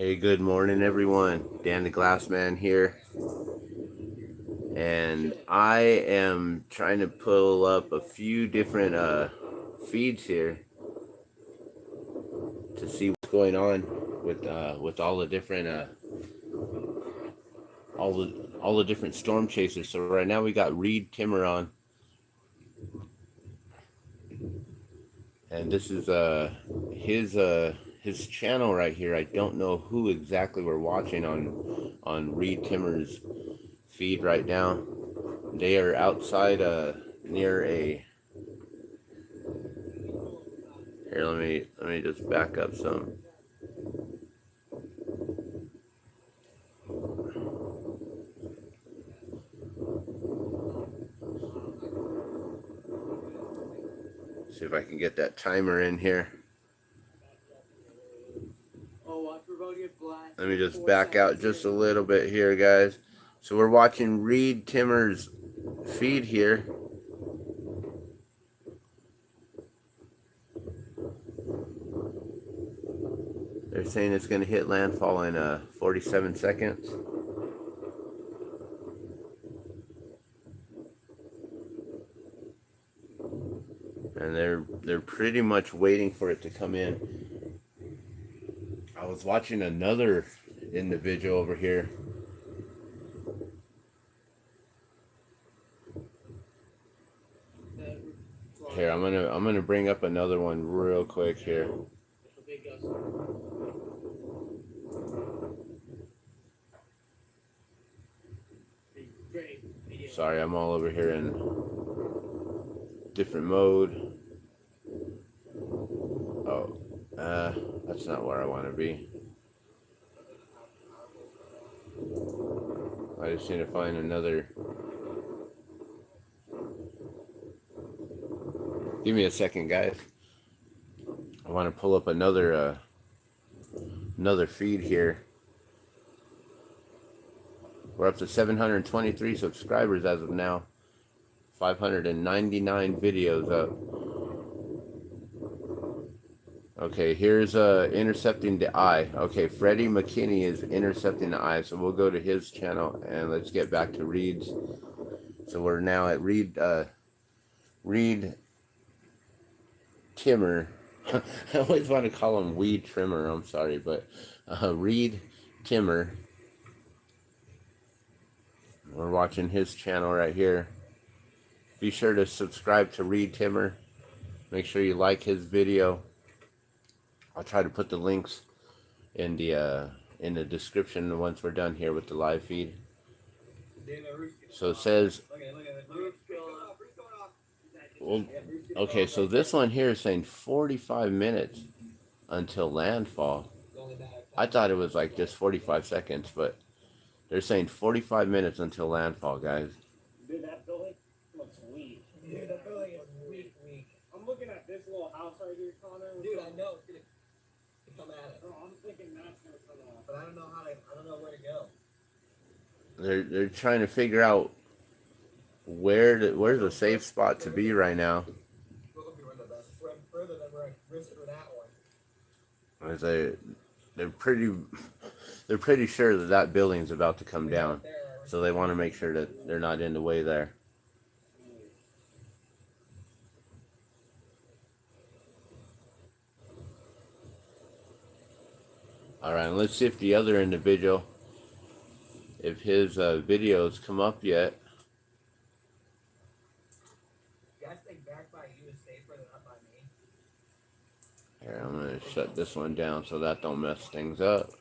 Hey, good morning, everyone. Dan the Glassman here, and I am trying to pull up a few different feeds here to see what's going on with all the different all the different storm chasers. So right now we got Reed Timmer on, and this is his channel right here. I don't know who exactly we're watching on Reed Timmer's feed right now. They are outside near a. Here, let me just back up some. See if I can get that timer in here. Let me just back out just a little bit here, guys. So we're watching Reed Timmer's feed here. They're saying it's going to hit landfall in 47 seconds. And they're pretty much waiting for it to come in. I was watching another individual over here. Here, I'm gonna bring up another one real quick here. Sorry, I'm all over here in different mode. Oh, that's not where I want to be. I just need to find another. Give me a second, guys. I want to pull up another feed here. We're up to 723 subscribers as of now. 599 videos up. Okay, here's intercepting the eye. Okay, Freddie McKinney is intercepting the eye, so we'll go to his channel and let's get back to Reed's. So we're now at Reed Timmer. I always want to call him Weed Trimmer. I'm sorry, but Reed Timmer. We're watching his channel right here. Be sure to subscribe to Reed Timmer. Make sure you like his video. I'll try to put the links in the description once we're done here with the live feed. So it says, well, okay, so this one here is saying 45 minutes until landfall. I thought it was like just 45 seconds, but they're saying 45 minutes until landfall, guys. Dude, that building looks weak. Dude, that building is weak. I'm looking at this little house right here, Connor. Dude, I know it's gonna come at it. Bro, I'm thinking that's gonna come out. But I don't know where to go. They're trying to figure out where's a safe spot to be right now. Further than we're risk for that one. They're pretty sure that building's about to come down, so they want to make sure that they're not in the way there. All right, let's see if the other individual, if his videos come up yet. You guys think back by you is safer than up by me? Here, I'm gonna shut this one down so that don't mess things up.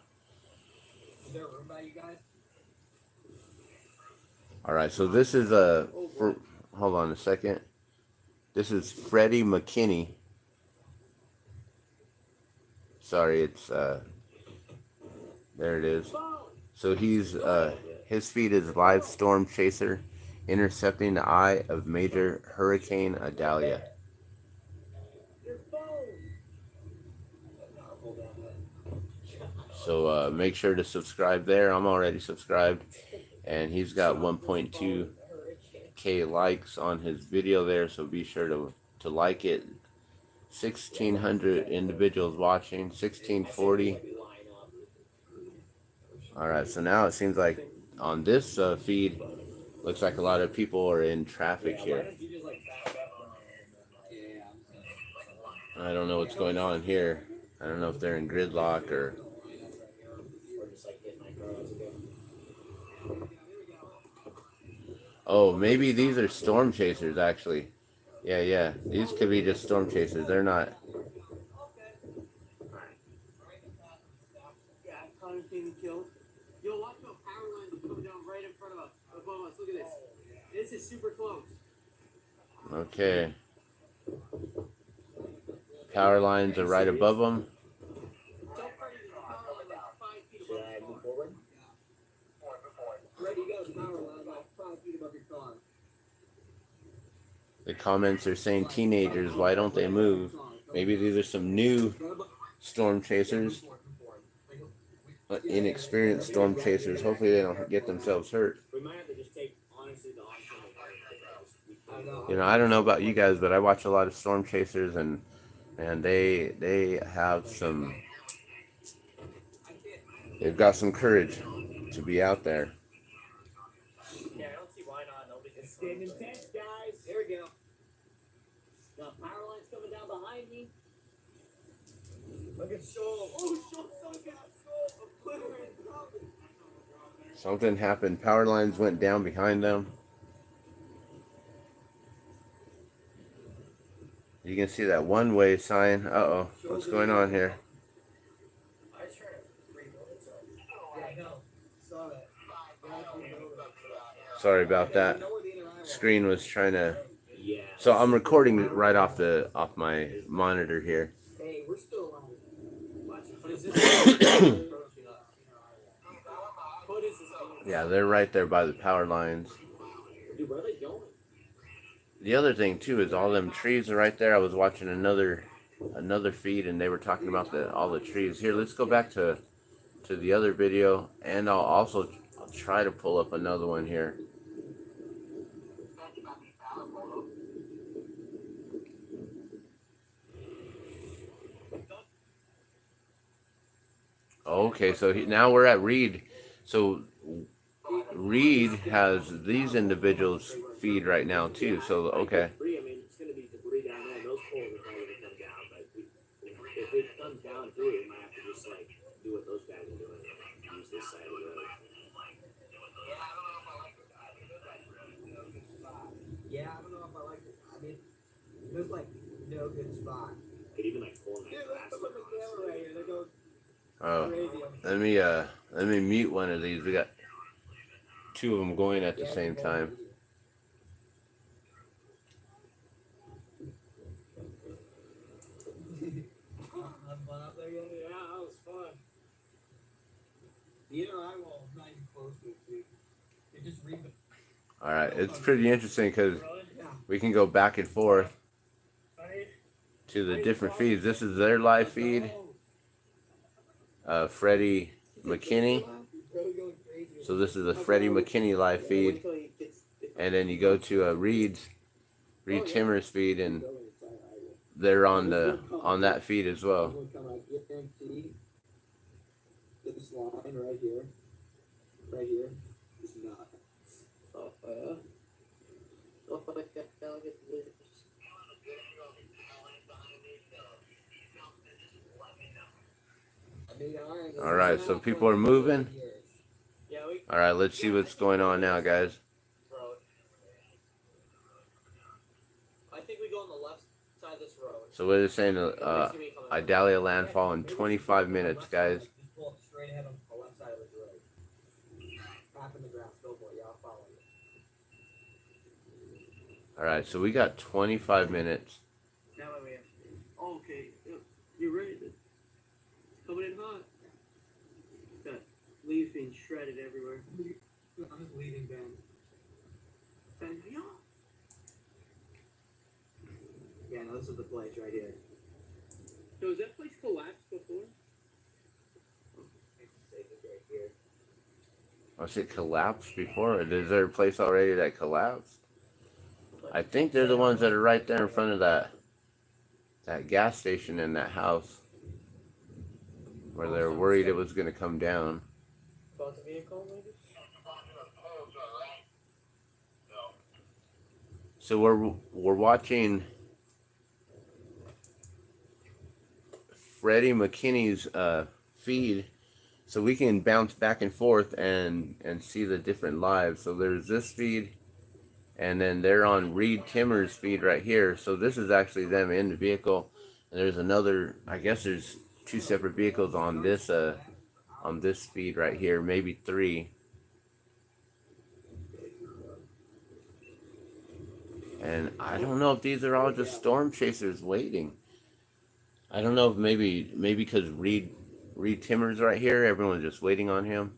Is there a room by you guys? All right, so this is hold on a second. This is Freddie McKinney. Sorry, it's there it is. So he's his feed is live storm chaser intercepting the eye of major Hurricane Idalia. So make sure to subscribe there. I'm already subscribed, and he's got 1.2K likes on his video there. So be sure to like it. 1,600 individuals watching. 1,640. Alright, so now it seems like on this feed, looks like a lot of people are in traffic here. I don't know what's going on here. I don't know if they're in gridlock or... Oh, maybe these are storm chasers, actually. Yeah. These could be just storm chasers. They're not... Yeah, Connor's getting killed. Yo, watch the power lines coming down right in front of us, above us. Look at this. This is super close. Okay. Power lines are right above them. Should I move forward? Ready to go. Power line about 5 feet above your car. The comments are saying teenagers, why don't they move? Maybe these are some new storm chasers. Inexperienced storm chasers. Hopefully they don't get themselves hurt. We might have to just take, honestly, the option of... You know, I don't know about you guys, but I watch a lot of storm chasers, and they have some... They've got some courage to be out there. Yeah, I don't see why not. It's getting intense, guys. There we go. The power line's coming down behind me. Look at Shoal. Oh, Shoal, so got Something happened. Power lines went down behind them. You can see that one-way sign. Uh-oh. What's going on here? Sorry about that. Screen was trying to... So I'm recording right off my monitor here. Hey, we're still on. What is this? Yeah, they're right there by the power lines. Dude, where are they going? The other thing too is all them trees are right there. I was watching another feed, and they were talking about all the trees. Here, let's go back to the other video, and I'll try to pull up another one here. Okay, so now we're at Reed. So Reed has these individuals feed right now too. So okay. I mean, it's going to be debris down there. Those poles are probably going to come down. But if it comes down through it, we might have to just like do what those guys are doing. Use this side of the road. Yeah, I don't know if I like it. I mean, there's like no good spot. Could even like pull that glass. Look at the camera right here. They go. Oh, let me mute one of these. We got two of them going at the same time. Yeah, that was fun. The inner eye wall is not even close to it, dude. It just All right, it's pretty interesting because we can go back and forth to the different feeds. This is their live feed. Freddie McKinney. So this is a Freddie McKinney live feed, and then you go to Reed Timmer's feed, and they're on that feed as well. This line right here, is not. Oh yeah. Oh my God! All right, so people are moving. All right, let's see what's going on now, guys. I think we go on the left side of this road. So what is saying? Idalia landfall in 25 minutes, guys. Just pull up straight ahead on the left side of this road. Half in the grass. Go for it. Yeah, I'll follow you. All right, so we got 25 minutes. Now we have. Oh, okay. You're right. Coming in hot. Got leaves being shredded everywhere. I'm just leaving Ben. Yeah, no, this is the place right here. So has that place collapsed before? It's right here. Was it collapsed before? Is there a place already that collapsed? I think they're the ones that are right there in front of that gas station in that house, where they're worried it was going to come down. About the vehicle, maybe? So we're watching Freddie McKinney's feed, so we can bounce back and forth and see the different lives. So there's this feed, and then they're on Reed Timmer's feed right here. So this is actually them in the vehicle. And there's another, I guess there's two separate vehicles on this feed right here, maybe three. And I don't know if these are all just storm chasers waiting. I don't know if maybe because Reed Timmer's right here, everyone's just waiting on him.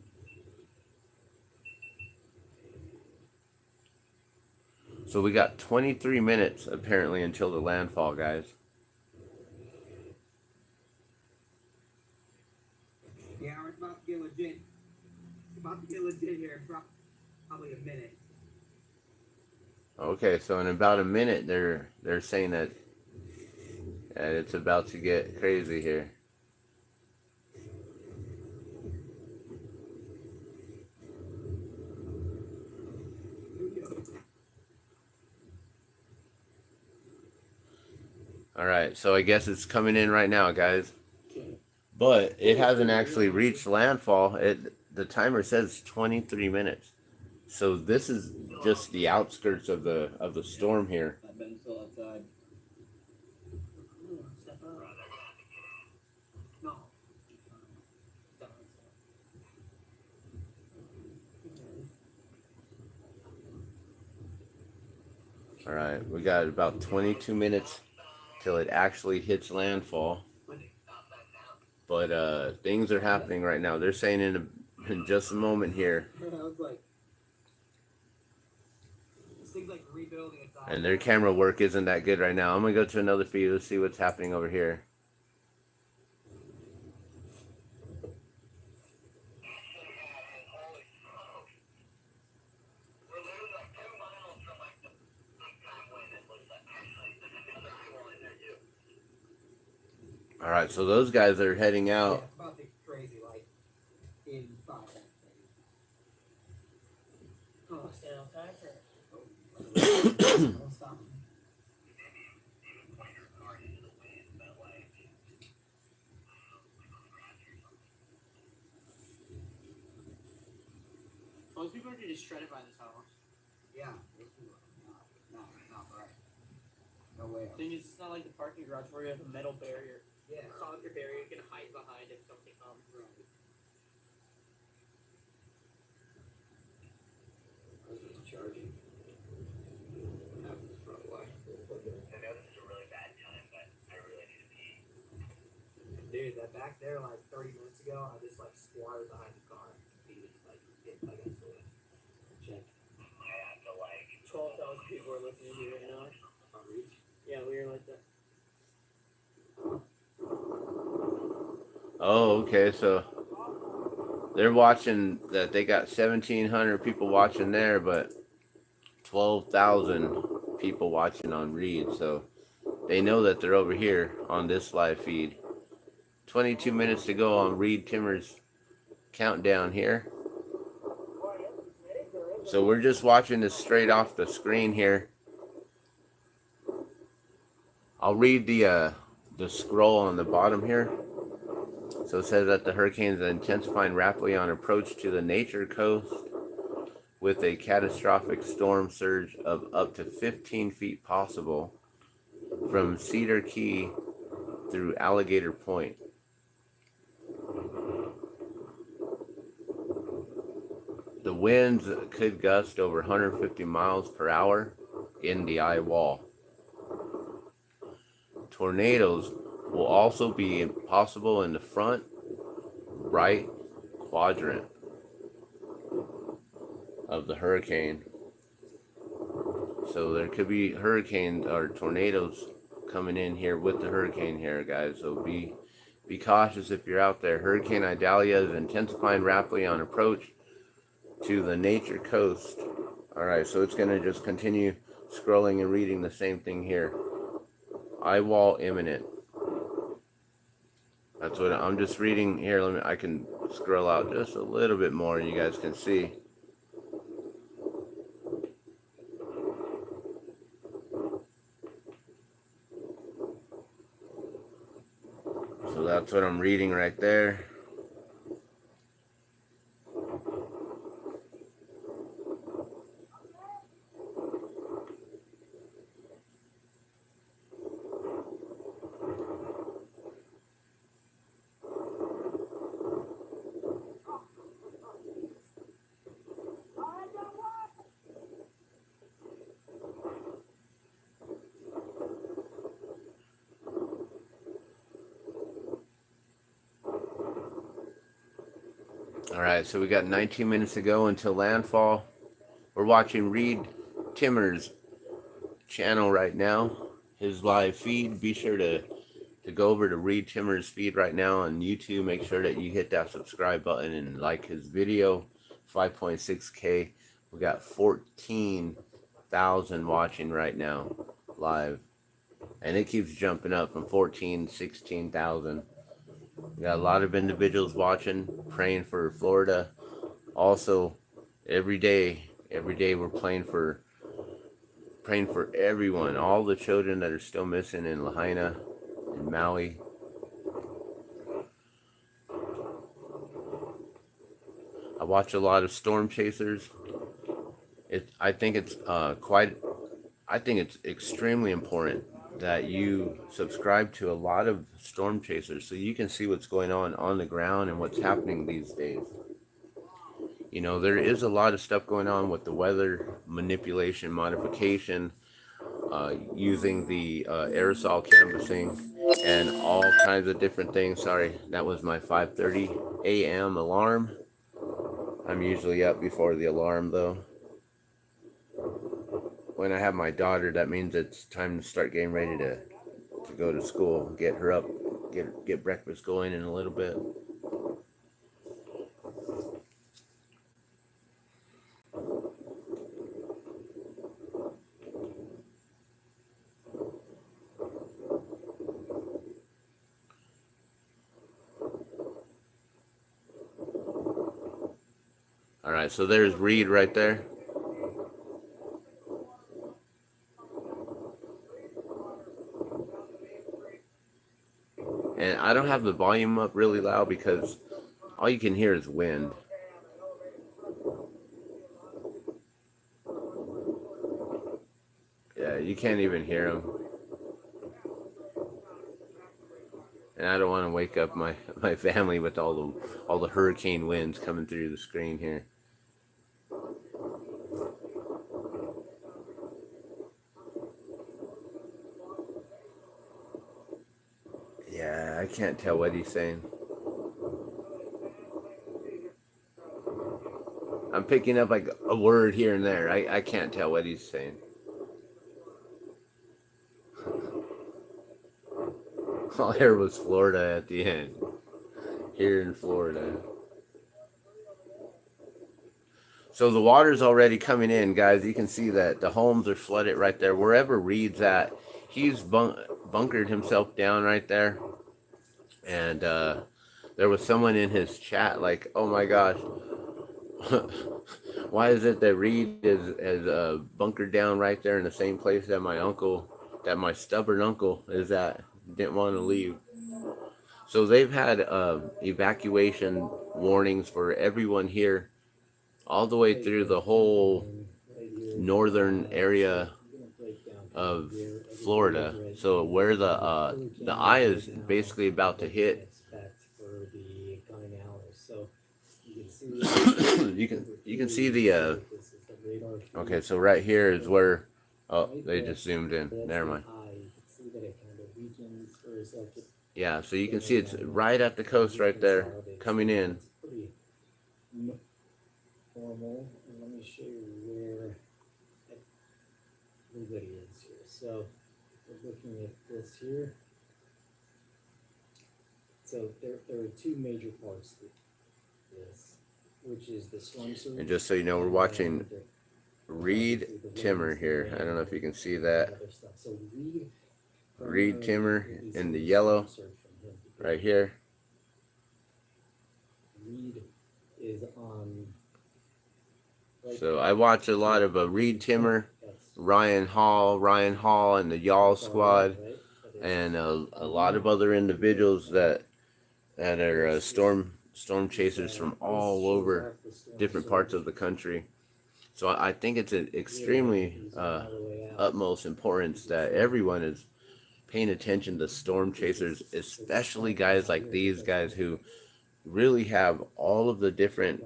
So we got 23 minutes apparently until the landfall, guys. Yeah, it's about to get legit. It's about to get legit here in probably a minute. Okay, so in about a minute, they're saying that it's about to get crazy here. All right, so I guess it's coming in right now, guys. But it hasn't actually reached landfall. The timer says 23 minutes. So this is just the outskirts of the storm here. I've been still outside. No. All right, we got about 22 minutes till it actually hits landfall. But things are happening right now. They're saying in just a moment here. And their camera work isn't that good right now. I'm gonna go to another feed. Let's see what's happening over here. All right, so those guys are heading out. Yeah, it's about to get crazy, like in 5 minutes. Oh, stand outside for Don't stop. Most people are just shredded by this house. Yeah. Not right. No way. The thing is, it's not like the parking garage where you have a metal barrier. Yeah. Concrete barrier you can hide behind if something comes. Right. I was just charging. I know this is a really bad time, but I really need to pee. Dude, that back there, like 30 minutes ago, I just like squatted behind the car and peed. Like, check. I have to like 12,000 people are listening to you right now. On reach? Yeah, we are like that. Oh, okay, so they're watching that. They got 1,700 people watching there, but 12,000 people watching on Reed. So they know that they're over here on this live feed. 22 minutes to go on Reed Timmer's countdown here. So we're just watching this straight off the screen here. I'll read the scroll on the bottom here. So it says that the hurricane is intensifying rapidly on approach to the Nature Coast with a catastrophic storm surge of up to 15 feet possible from Cedar Key through Alligator Point. The winds could gust over 150 miles per hour in the eye wall. Tornadoes will also be possible in the front right quadrant of the hurricane. So there could be hurricanes or tornadoes coming in here with the hurricane here, guys. So be cautious if you're out there. Hurricane Idalia is intensifying rapidly on approach to the Nature Coast. Alright, so it's going to just continue scrolling and reading the same thing here. Eye wall imminent. That's what I'm just reading here. I can scroll out just a little bit more and you guys can see. So that's what I'm reading right there. Alright, so we got 19 minutes to go until landfall. We're watching Reed Timmer's channel right now, his live feed. Be sure to go over to Reed Timmer's feed right now on YouTube. Make sure that you hit that subscribe button and like his video. 5.6K. We got 14,000 watching right now live. And it keeps jumping up from 14, 16,000. We got a lot of individuals watching, praying for Florida. Also, every day we're praying for everyone, all the children that are still missing in Lahaina and Maui. I watch a lot of storm chasers. I think it's extremely important that you subscribe to a lot of storm chasers so you can see what's going on the ground and what's happening these days. You know, there is a lot of stuff going on with the weather manipulation, modification, using the aerosol canvassing and all kinds of different things. Sorry, that was my 5:30 a.m. alarm. I'm usually up before the alarm though. When I have my daughter, that means it's time to start getting ready to go to school, get her up, get breakfast going in a little bit. All right, so there's Reed right there. And I don't have the volume up really loud because all you can hear is wind. Yeah, you can't even hear them. And I don't want to wake up my family with all the hurricane winds coming through the screen here. Yeah, I can't tell what he's saying. I'm picking up like a word here and there. I can't tell what he's saying. All there was Florida at the end. Here in Florida. So the water's already coming in, guys. You can see that the homes are flooded right there. Wherever Reed's at, he's bunkered himself down right there. And there was someone in his chat like, oh my gosh, why is it that Reed is bunkered down right there in the same place that my stubborn uncle is at, didn't want to leave. So they've had evacuation warnings for everyone here, all the way through the whole northern area of Florida. So where the eye is basically about to hit, you can see the okay, so right here is where, oh, they just zoomed in, never mind. Yeah, so you can see it's right at the coast right there, coming in. Normal. Let me show you where everybody is here. So we're looking at this here. So there are two major parts to this, which is the slum surge. And just so you know, we're watching Reed Timmer here. I don't know if you can see that. So Reed Timmer in the yellow right here. Reed is on. So I watch a lot of Reed Timmer, Ryan Hall and the Y'all Squad, and a lot of other individuals that are storm chasers from all over different parts of the country. So I think it's an extremely utmost importance that everyone is paying attention to storm chasers, especially guys like these guys who really have all of the different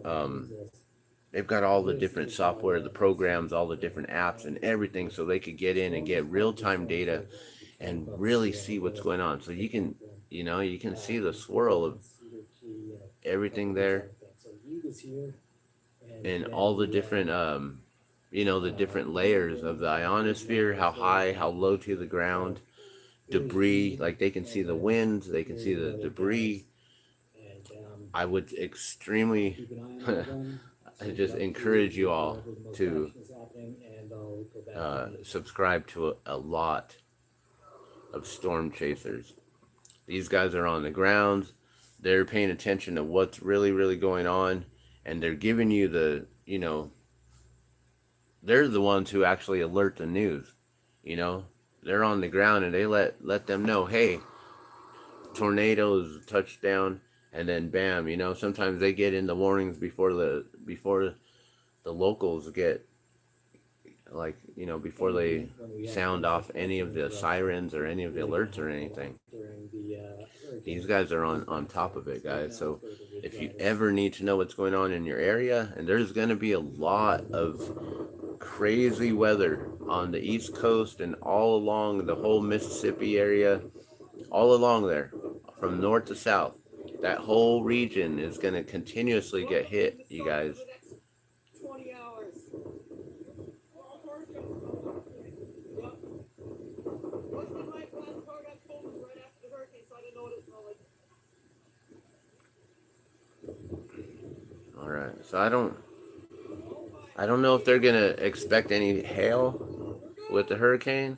they've got all the different software, the programs, all the different apps and everything, so they could get in and get real-time data and really see what's going on. So you can, you can see the swirl of everything there and all the different the different layers of the ionosphere, how high, how low to the ground, debris, like they can see the winds, they can see the debris. I would extremely I just encourage you all to subscribe to a lot of storm chasers. These guys are on the ground. They're paying attention to what's really, really going on. And they're giving you they're the ones who actually alert the news. They're on the ground and they let them know, hey, tornadoes, touchdown. And then bam, sometimes they get in the warnings before the locals get, like, before they sound off any of the sirens or any of the alerts or anything. These guys are on top of it, guys. So if you ever need to know what's going on in your area, and there's going to be a lot of crazy weather on the East Coast and all along the whole Mississippi area, all along there, from north to south. That whole region is going to continuously get hit, you guys. 20 hours. What's the night last car got told us right after the hurricane, so I didn't know what it smelled like. Alright, so I don't know if they're going to expect any hail with the hurricane.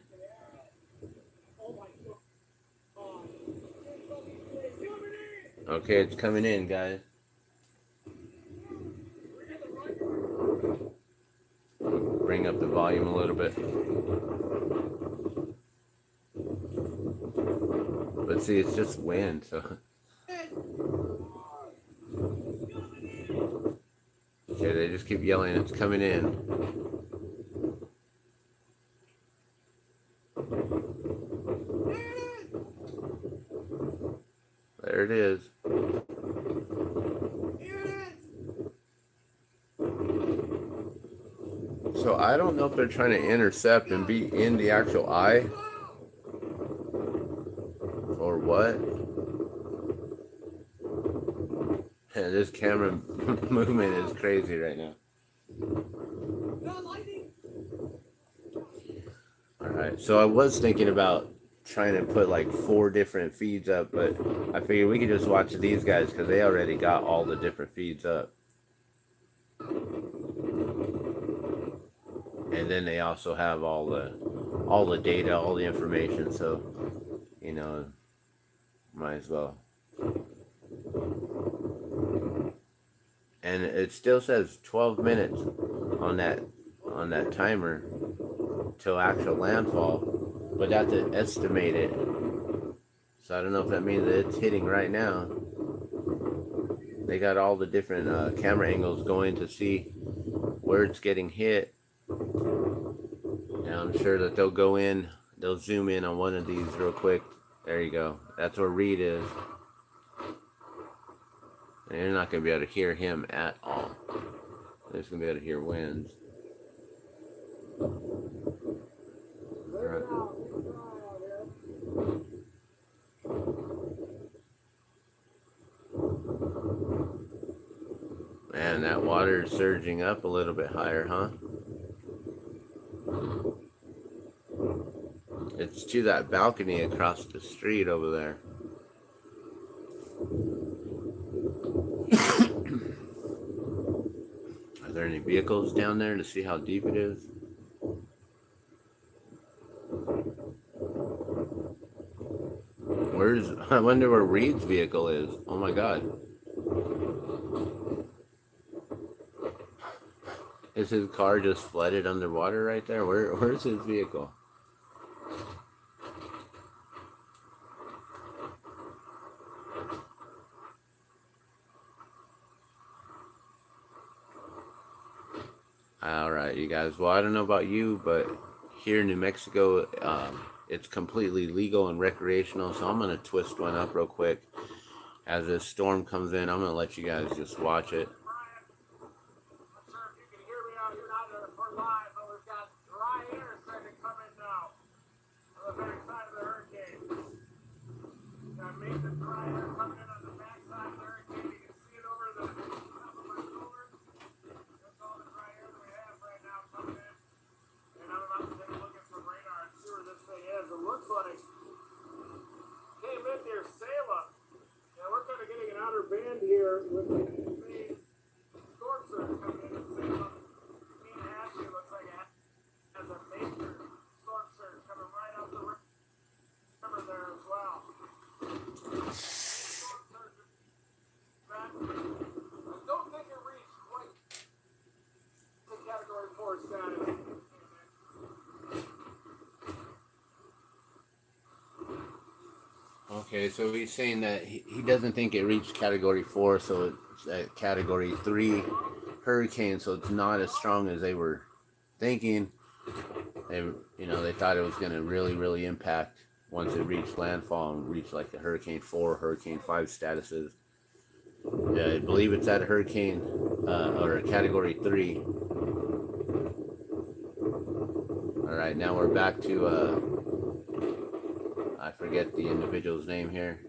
Okay, it's coming in, guys. Bring up the volume a little bit. But see, it's just wind, so. Okay, they just keep yelling, it's coming in. There it is. So I don't know if they're trying to intercept and be in the actual eye or what. Yeah, this camera movement is crazy right now. Alright, so I was thinking about trying to put like 4 different feeds up, but I figured we could just watch these guys because they already got all the different feeds up. And then they also have all the data, all the information, so might as well. And it still says 12 minutes on that timer till actual landfall, but that's an estimated. So I don't know if that means that it's hitting right now. They got all the different camera angles going to see where it's getting hit. And I'm sure that they'll zoom in on one of these real quick. There you go. That's where Reed is. And you're not going to be able to hear him at all. You're just going to be able to hear winds. Alright. Man, that water is surging up a little bit higher, huh? It's to that balcony across the street over there. Are there any vehicles down there to see how deep it is? I wonder where Reed's vehicle is. Oh my god. Is his car just flooded underwater right there? Where's his vehicle? Alright, you guys. Well, I don't know about you, but here in New Mexico, it's completely legal and recreational, so I'm going to twist one up real quick. As this storm comes in, I'm going to let you guys just watch it. Band here with the main storm surge coming in and Salem. Mean Ashley looks like it has a major storm surge coming right out the river there as well. Storm surge back. I don't think it reached quite the category 4 status. Okay, so he's saying that he doesn't think it reached category 4, so it's a category 3 hurricane, so it's not as strong as they were thinking. They thought it was going to really impact once it reached landfall and reached like the hurricane 4, hurricane 5 statuses. Yeah, I believe it's at a hurricane or a category 3. All right, now we're back to I forget the individual's name here.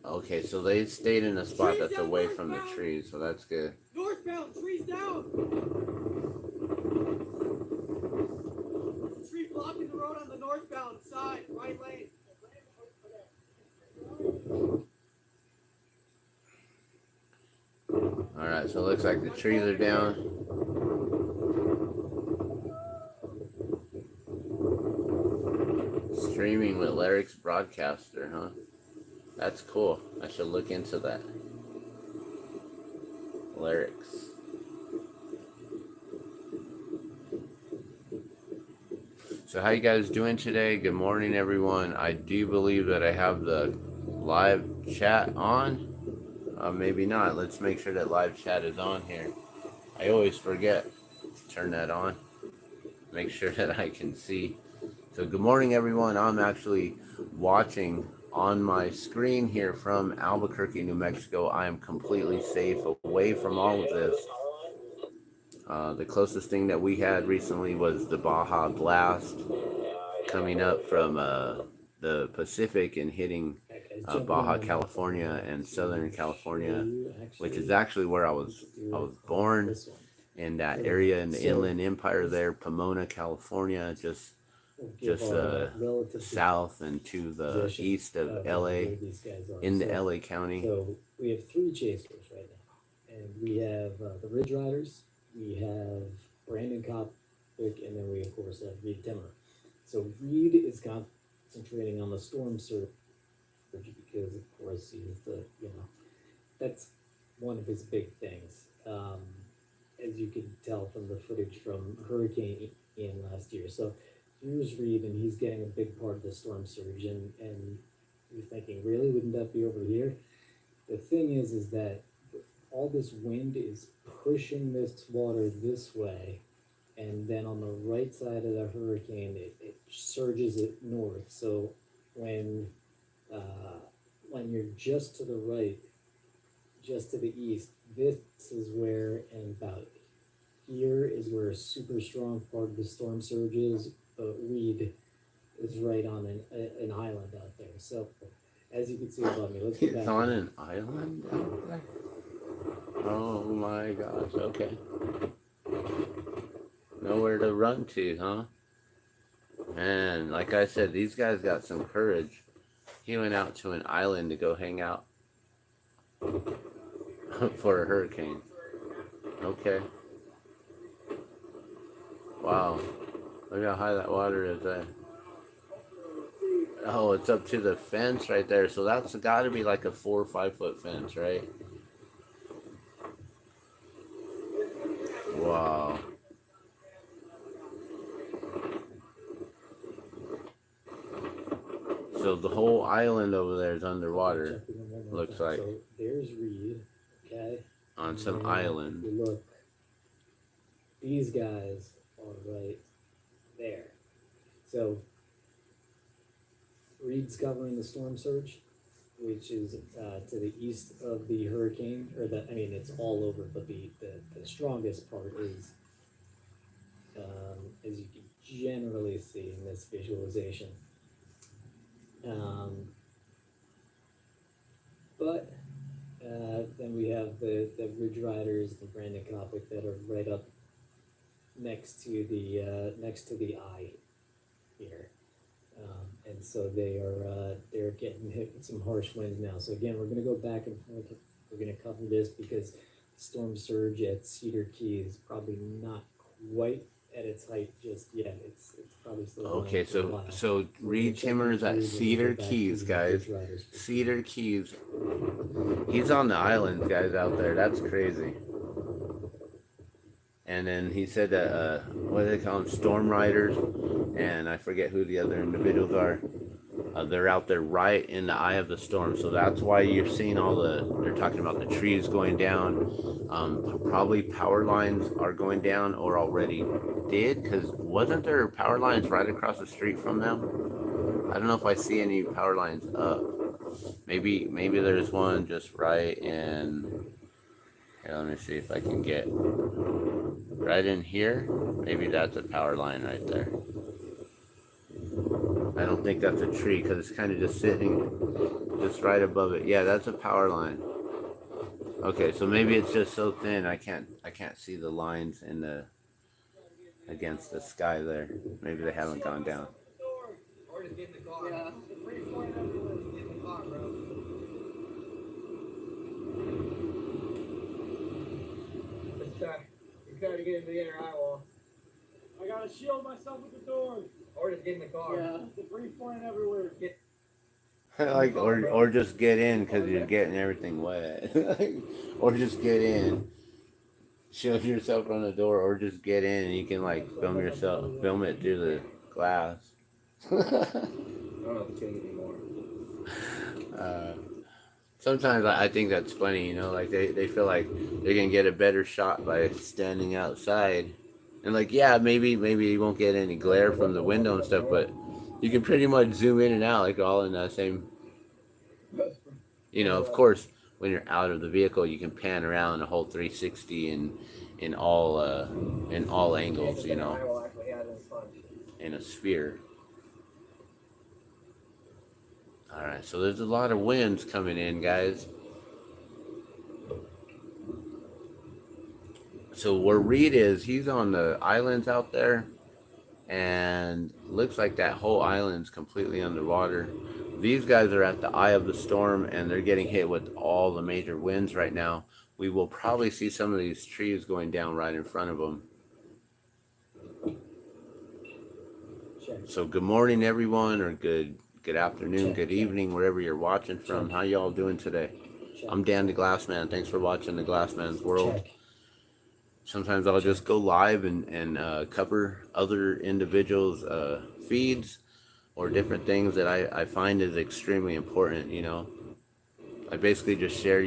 Okay, so they stayed in a spot that's away from the trees, so that's good. Northbound, trees down! There's a tree blocking the road on the northbound side, right lane. Alright, so it looks like the trees are down. Streaming with Lyric's broadcaster, huh? That's cool. I should look into that. Lyrics. So how you guys doing today? Good morning, everyone. I do believe that I have the live chat on. Maybe not. Let's make sure that live chat is on here. I always forget to turn that on. Make sure that I can see. So good morning, everyone. I'm actually watching on my screen here from Albuquerque, New Mexico. I am completely safe away from all of this. The closest thing that we had recently was the Baja blast coming up from the Pacific and hitting Baja California and Southern California, which is actually where I was born, in that area in the Inland Empire there, Pomona, California, just south and to the east of LA, in the LA County. So we have 3 chasers right now, and we have the Ridge Riders, we have Brandon Coppick, and then we of course have Reed Timmer. So Reed is concentrating on the storm surge because of course he's that's one of his big things. As you can tell from the footage from Hurricane Ian last year. So here's Reed, and he's getting a big part of the storm surge, and you're thinking, really, wouldn't that be over here? The thing is that all this wind is pushing this water this way, and then on the right side of the hurricane, it surges it north. So when you're just to the right, just to the east, this is where, and about here is where a super strong part of the storm surge is. Reed is right on an island out there. So, as you can see above me, let's get back. It's on an island out there? Oh my gosh, okay. Nowhere to run to, huh? Man, like I said, these guys got some courage. He went out to an island to go hang out for a hurricane. Okay. Wow. Look how high that water is there. Oh, it's up to the fence right there. So that's got to be like a 4 or 5 foot fence, right? Wow. So the whole island over there is underwater. Looks like. So there's Reed, okay? On And some then island. If you look, these guys are right there. So Reed's covering the storm surge, which is to the east of the hurricane, or it's all over, but the strongest part is, as you can generally see in this visualization. But then we have the Ridge Riders, the Brandon Coppock that are right up next to the eye here. And so they're getting hit with some harsh winds now. So again, we're going to go back and forth. We're going to cover this because storm surge at Cedar Key is probably not quite at its height just yet. It's probably still Okay, going for a while. so Reed Timmer's at Cedar Keys, guys. Cedar Keys. He's on the islands, guys, out there. That's crazy. And then he said that, what do they call them? Storm Riders. And I forget who the other individuals are. They're out there right in the eye of the storm. So that's why you're seeing they're talking about the trees going down. Probably power lines are going down or already did. Because wasn't there power lines right across the street from them? I don't know if I see any power lines up. Maybe there's one just right in... Here, let me see if I can get... Right in here? Maybe that's a power line right there. I don't think that's a tree because it's kind of just sitting just right above it. Yeah, that's a power line. Okay, so maybe it's just so thin I can't see the lines in the against the sky there. Maybe they haven't gone down. Or just get in the car. Yeah. Get in the car, bro. Let's try to get into the inner eye wall. I gotta shield myself with the doors. Or just get in the car. Yeah, debris flying everywhere. Or just get in because you're getting everything wet. Or just get in. Shield yourself on the door, or just get in and you can film it through the glass. I don't know if it's getting anymore. Sometimes I think that's funny, they feel like they're gonna get a better shot by standing outside. And yeah, maybe you won't get any glare from the window and stuff, but you can pretty much zoom in and out all in the same. Of course, when you're out of the vehicle, you can pan around a whole 360 in all angles, in a sphere. All right, so there's a lot of winds coming in, guys. So where Reed is, he's on the islands out there, and looks like that whole island's completely underwater. These guys are at the eye of the storm, and they're getting hit with all the major winds right now. We will probably see some of these trees going down right in front of them. So good morning, everyone, or good afternoon, good evening, wherever you're watching from. How y'all doing today? I'm Dan the Glassman. Thanks for watching the Glassman's World. Sometimes I'll just go live and cover other individuals' feeds or different things that I find is extremely important. I basically just share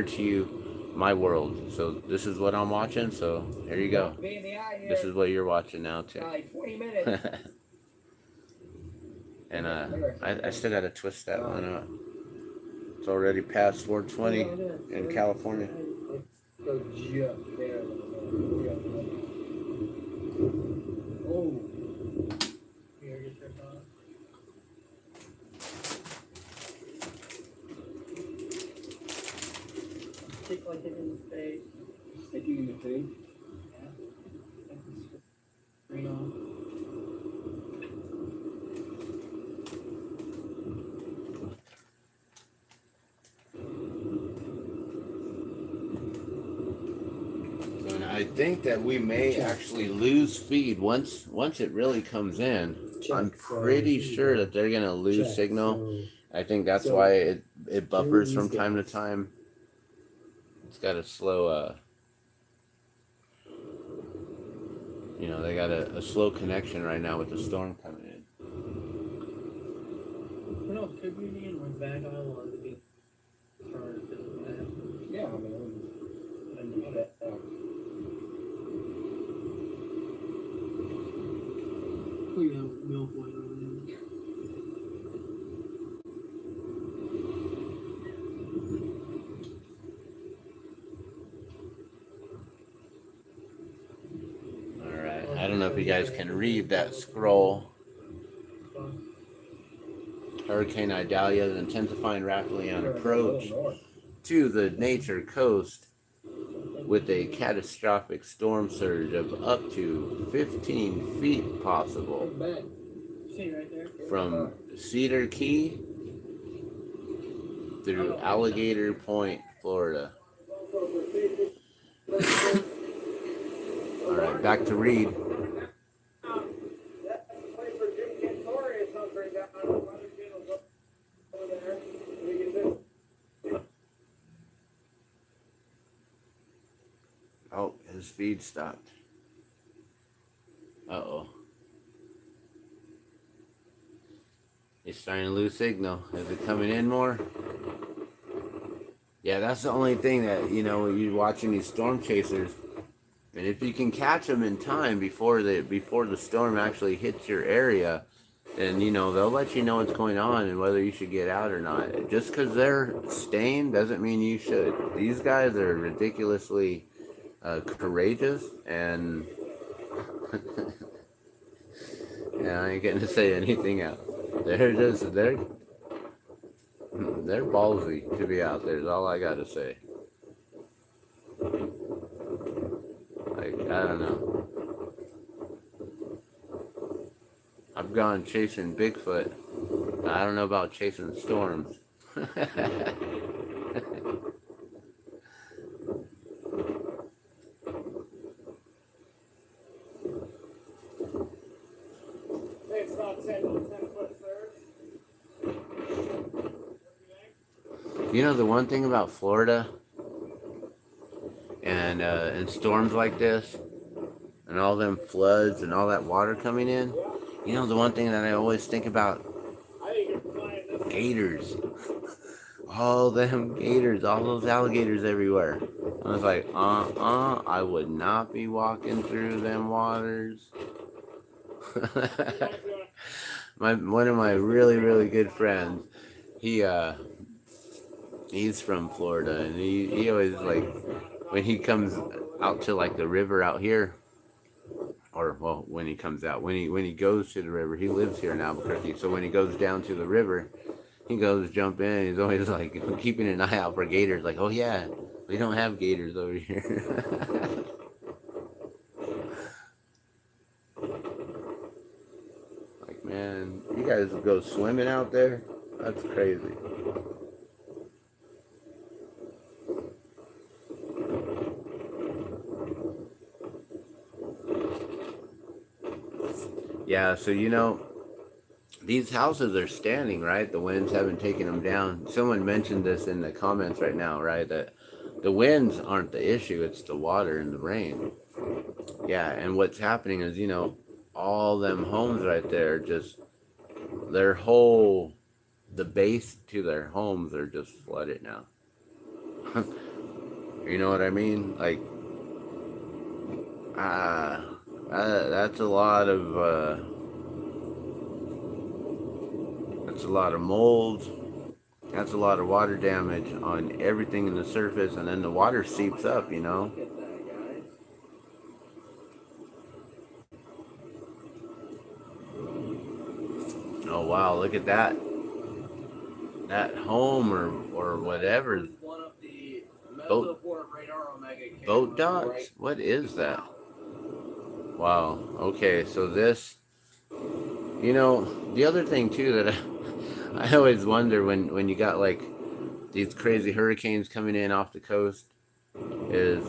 to you my world. So this is what I'm watching. So here you go. This is what you're watching now too. 20 minutes. And I still gotta twist that one up. It's already past 4:20 in California. Go jump there. Oh. Here, get your phone. Stick like it in the face. Sticking in the face? Yeah. Screen on. think that we may actually lose feed once it really comes in. Check. I'm So pretty here we sure go. that they're gonna lose Check. signal. So I think that's so why it buffers these from time to guys. time. It's got a slow you know, they got a slow connection right now with the storm coming in. No, could we be in one bag aisle or the charged? Yeah, I mean, I need that. We have milk white over there. Alright, I don't know if you guys can read that scroll. Hurricane Idalia is intensifying rapidly on approach to the nature coast with a catastrophic storm surge of up to 15 feet possible from Cedar Key through Alligator Point, Florida. Alright, back to Reed. Oh, his feed stopped. Uh-oh. He's starting to lose signal. Is it coming in more? Yeah, that's the only thing that, you know, when you're watching these storm chasers, and if you can catch them in time before the storm actually hits your area, then, you know, they'll let you know what's going on and whether you should get out or not. Just because they're staying doesn't mean you should. These guys are ridiculously courageous, and yeah, I ain't gonna say anything else. They're ballsy to be out there, is all I gotta say. Like, I don't know. I've gone chasing Bigfoot. I don't know about chasing storms. It's about 10 foot surge. You know the one thing about Florida and storms like this and all them floods and all that water coming in, you know the one thing that I always think about? Gators. All them gators, all those alligators everywhere. I was like, I would not be walking through them waters. One of my really good friends, he's from Florida, and he always, like, when he comes out to like the river out here, or well, when he comes out, when he goes to the river, he lives here in Albuquerque, so when he goes down to the river, he goes jump in. He's always like keeping an eye out for gators. Like, oh yeah, we don't have gators over here. Like, man, you guys go swimming out there? That's crazy. Yeah, so you know, these houses are standing, right? The winds haven't taken them down. Someone mentioned this in the comments right now, right? That the winds aren't the issue, it's the water and the rain. Yeah, and what's happening is, you know, all them homes right there, just the base to their homes are just flooded now. You know what I mean? Like, that's a lot of mold. That's a lot of water damage on everything in the surface, and then the water seeps up, you know. Oh wow, look at that. That home or whatever. Boat docks? What is that? Wow. Okay, so this, you know, the other thing too that I always wonder when you got like these crazy hurricanes coming in off the coast is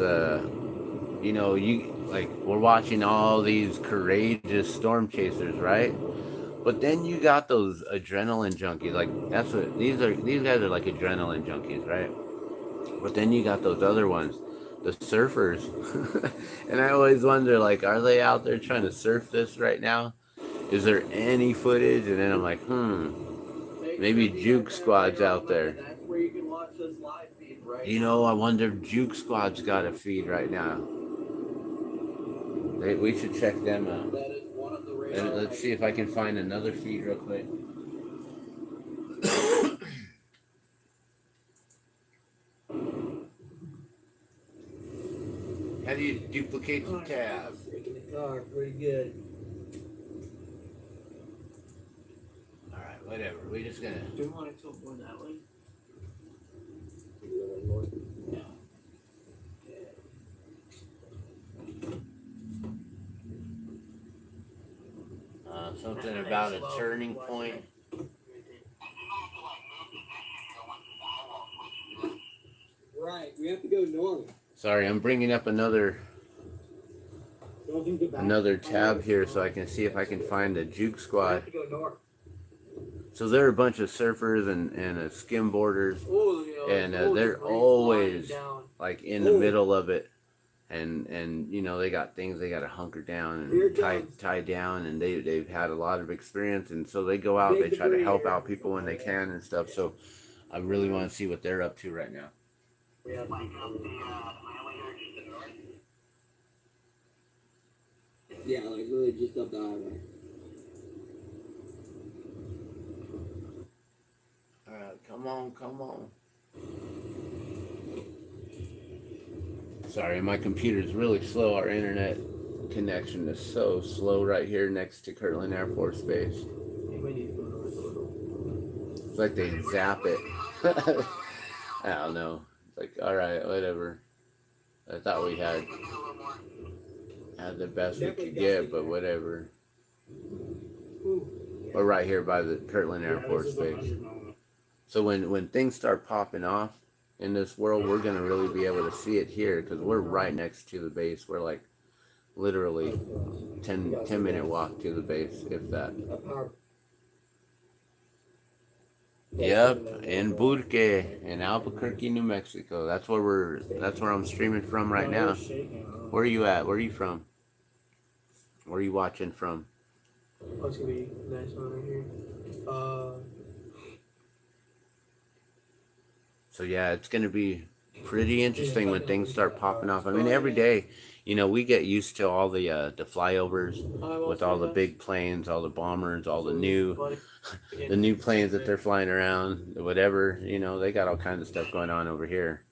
you know, we're watching all these courageous storm chasers, right? But then you got those adrenaline junkies. Like that's what these guys are like adrenaline junkies, right? But then you got those other ones, the surfers. And I always wonder, like, are they out there trying to surf this right now? Is there any footage? And then I'm like, maybe Juke Squad's out there. That's where you can watch this live feed right You know, I wonder if Juke Squad's got a feed right now. We should check them out. That is one of the And let's see if I can find another feed real quick. How do you duplicate the tab? Taking the car pretty good. Alright, whatever. We just gotta. Do you want it to go that way? Yeah. Something about a turning point. Right, we have to go north. Sorry, I'm bringing up another tab here so I can see if I can find a Juke We Squad. have to go north. So they're a bunch of surfers and skimboarders, Oh, and they're always like in the middle of it, and you know they got things they got to hunker down and tie down, and they've had a lot of experience, and so they go out, they try to help out people when they can and stuff. So I really want to see what they're up to right now. Yeah. Yeah, like really just up the highway. Alright, come on. Sorry, my computer's really slow. Our internet connection is so slow right here next to Kirtland Air Force Base. It's like they zap it. I don't know. It's like, alright, whatever. I thought we had the best we could get, but whatever. We're right here by the Kirtland Air Force Base. So when things start popping off in this world, we're going to really be able to see it here because we're right next to the base. We're like literally 10-minute walk to the base, if that. Yep, in Burke, in Albuquerque, New Mexico. That's where I'm streaming from right now. Where are you at? Where are you from? Where are you watching from? Oh, it's gonna be a nice one right here. So yeah, it's gonna be pretty interesting when things start popping off. I mean, every day, you know, we get used to all the flyovers with all the big planes, all the bombers, all the new planes that they're flying around, whatever. You know, they got all kinds of stuff going on over here.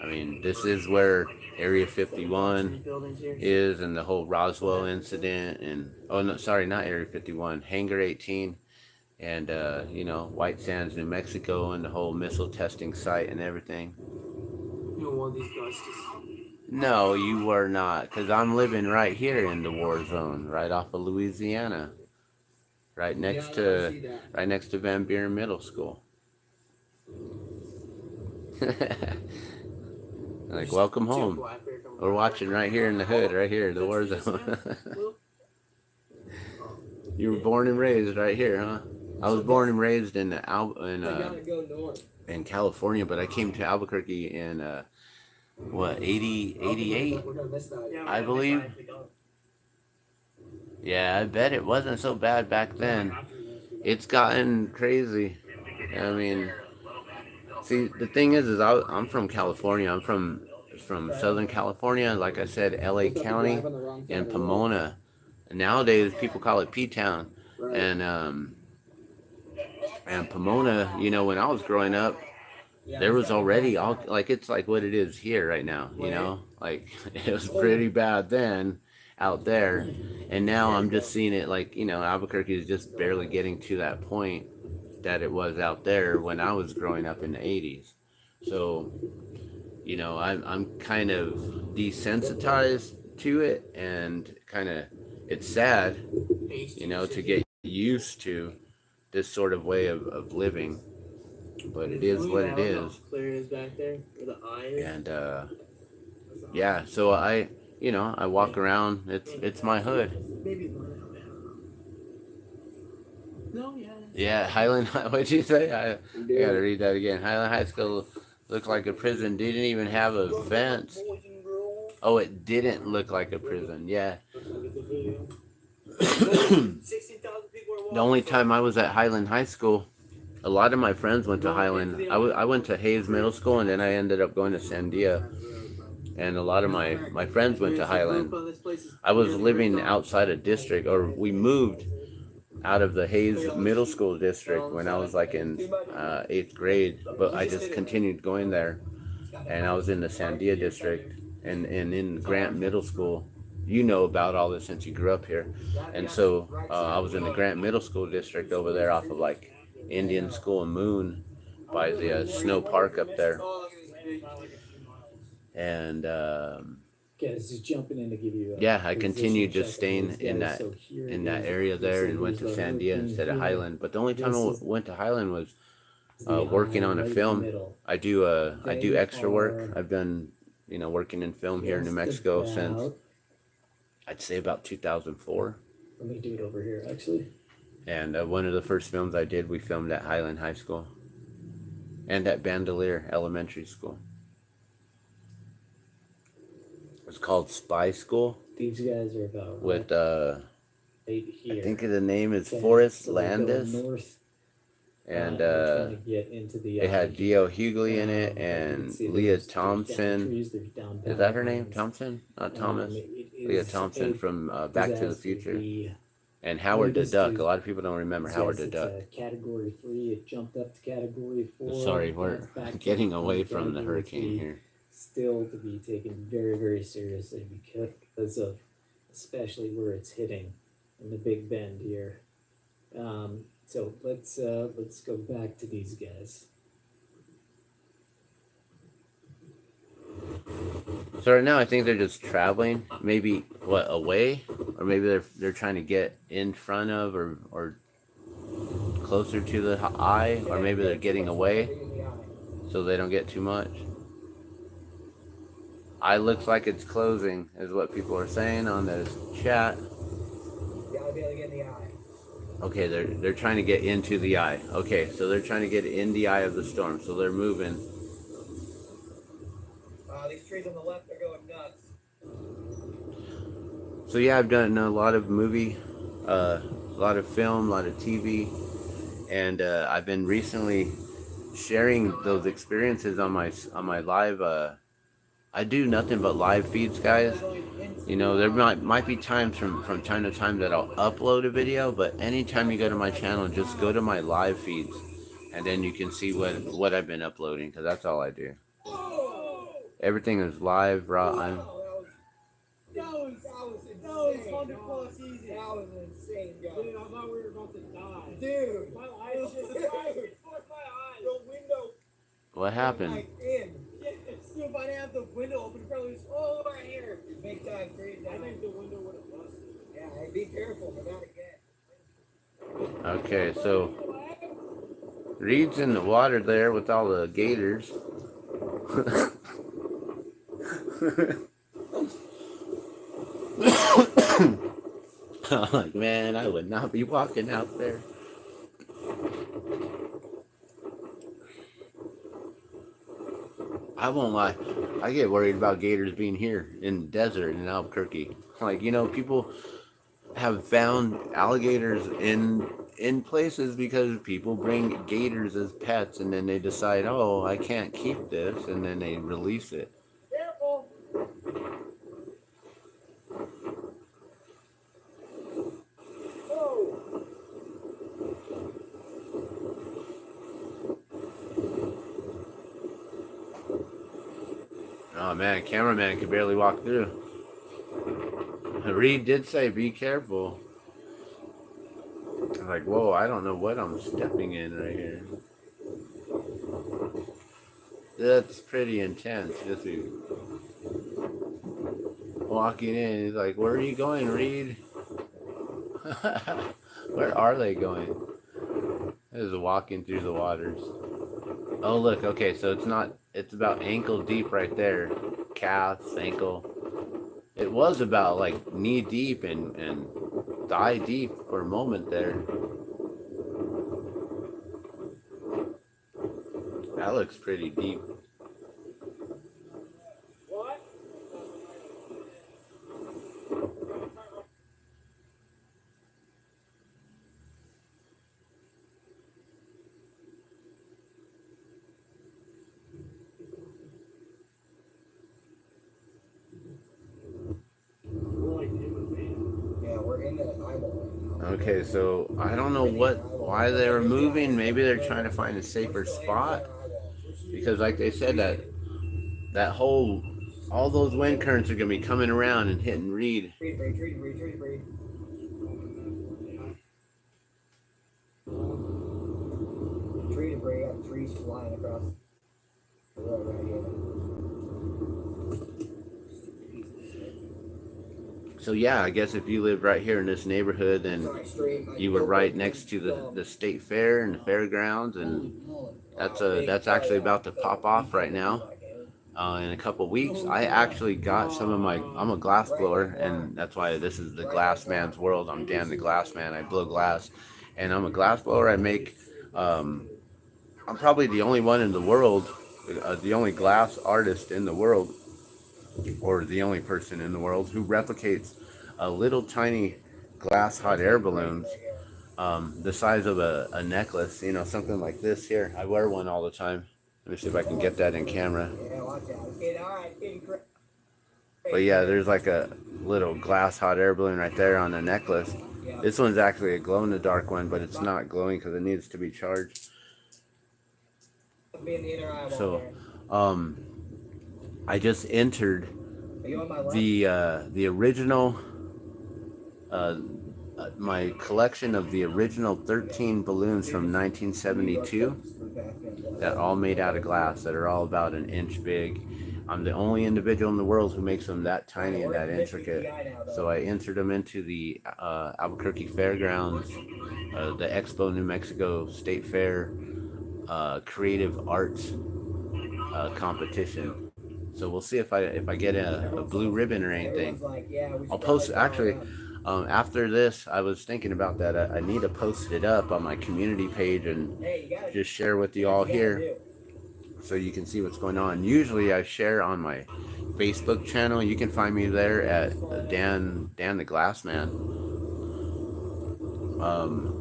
I mean, this is where Area 51 is, and the whole Roswell incident, and oh no, sorry, not Area 51, Hangar 18, and you know, White Sands, New Mexico, and the whole missile testing site and everything. You don't want these guys to... No, you were not, because I'm living right here in the war zone, right off of Louisiana, right next to Van Buren Middle School. Like, welcome home. We're watching right here in the hood, right here, the war zone. You were born and raised right here, huh? I was born and raised in California, but I came to Albuquerque in 88, I believe. Yeah, I bet it wasn't so bad back then. It's gotten crazy. I mean, see, the thing is I'm from California. I'm from Southern California. Like I said, LA County and Pomona. And nowadays, people call it P-Town. And Pomona, you know, when I was growing up, there was already all, like, it's like what it is here right now, you know? Like, it was pretty bad then out there. And now I'm just seeing it like, you know, Albuquerque is just barely getting to that point that it was out there when I was growing up in the 80s. So, you know, I'm kind of desensitized to it, and kind of, it's sad, you know, to get used to this sort of way of living, but it is what it is. Clear is back there, where the eye is. And yeah, so you know, I walk around. It's my hood. Maybe no, yeah. Yeah, Highland. What'd you say? I gotta read that again. Highland High School looked like a prison. Didn't even have a fence. Oh, it didn't look like a prison. Yeah. The only time I was at Highland High School, a lot of my friends went to Highland. I went to Hayes Middle School, and then I ended up going to Sandia. And a lot of my friends went to Highland. I was living outside a district, or we moved out of the Hayes Middle School district when I was like in 8th grade, but I just continued going there, and I was in the Sandia district and in Grant Middle School. You know about all this since you grew up here, and so I was in the Grant Middle School district over there off of like Indian School and Moon by the Snow Park up there, and Guys, just jumping in to give you. Yeah, I continued just staying in that area there, and went to Sandia instead of Highland. But the only time I went to Highland was working on a film. I do extra work. I've been, you know, working in film here in New Mexico since I'd say about 2004. Let me do it over here, actually. And one of the first films I did, we filmed at Highland High School and at Bandelier Elementary School. It's called Spy School. These guys are about with right here. I think the name is Forrest so Landis. North, and trying to get into the it had D.O. Hughley in it, and Leah Thompson. Is that her name? Thompson? Not Thomas. Leah Thompson from Back to the Future. And Howard the Duck. A lot of people don't remember Howard the Duck. Category 3. It jumped up to Category 4. Sorry, we're getting away from the hurricane here. Still to be taken very, very seriously because of especially where it's hitting in the Big Bend here. So let's go back to these guys. So right now I think they're just traveling, maybe away, or maybe they're trying to get in front of or closer to the eye, or maybe they're getting away so they don't get too much. Eye looks like it's closing, is what people are saying on this chat. Okay, they're trying to get into the eye. Okay, so they're trying to get in the eye of the storm, so they're moving. These trees on the left are going nuts. So yeah, I've done a lot of movie, a lot of film, a lot of TV, and I've been recently sharing those experiences on my live. I do nothing but live feeds, guys. You know, there might be times from time to time that I'll upload a video, but anytime you go to my channel, just go to my live feeds, and then you can see what I've been uploading, because that's all I do. Everything is live, raw. That was 100 plus easy. That was insane, guys. Dude, I thought we were about to die. Dude, my eyes just fuck my eyes. The window. What happened? Like in. Dude, if I didn't have the window open, it probably was all right here. Big time trees. I think the window would have busted. Yeah, hey, be careful for that again. Okay, so Reed's in the water there with all the gators. I'm like, man, I would not be walking out there. I won't lie, I get worried about gators being here in the desert in Albuquerque. Like, you know, people have found alligators in places because people bring gators as pets, and then they decide, oh, I can't keep this, and then they release it. Careful. Oh man, cameraman could barely walk through. Reed did say, be careful. I'm like, whoa, I don't know what I'm stepping in right here. That's pretty intense. Just walking in, he's like, where are you going, Reed? Where are they going? Just walking through the waters. Oh look, okay, so it's about ankle deep right there. Calf, ankle. It was about like knee deep and thigh deep for a moment there. That looks pretty deep. What? Yeah, we're in the eyeball. Okay, so I don't know why they were moving. Maybe they're trying to find a safer spot, because like they said, that whole, all those wind currents are gonna be coming around and hitting Reed. Trees flying across the road right here. So yeah, I guess if you live right here in this neighborhood, then you were right next to the state fair and the fairgrounds, and that's actually about to pop off right now. In a couple weeks, I actually got some of my. I'm a glass blower, and that's why this is the Glass Man's world. I'm Dan the Glass Man. I blow glass, and I'm a glass blower. I make. I'm probably the only one in the world, the only glass artist in the world, or the only person in the world who replicates a little tiny glass hot air balloons, the size of a necklace, you know, something like this here. I wear one all the time. Let me see if I can get that in camera. But yeah, there's like a little glass hot air balloon right there on the necklace. This one's actually a glow-in-the-dark one, but it's not glowing because it needs to be charged. So, I just entered the original, my collection of the original 13 balloons from 1972 that all made out of glass, that are all about an inch big. I'm the only individual in the world who makes them that tiny and that intricate. So I entered them into the Albuquerque Fairgrounds, the Expo New Mexico State Fair creative arts competition. So we'll see if I get a blue ribbon or anything. I'll post, actually, after this. I was thinking about that. I need to post it up on my community page and just share with you all here, so you can see what's going on. Usually I share on my Facebook channel. You can find me there at Dan the Glass Man.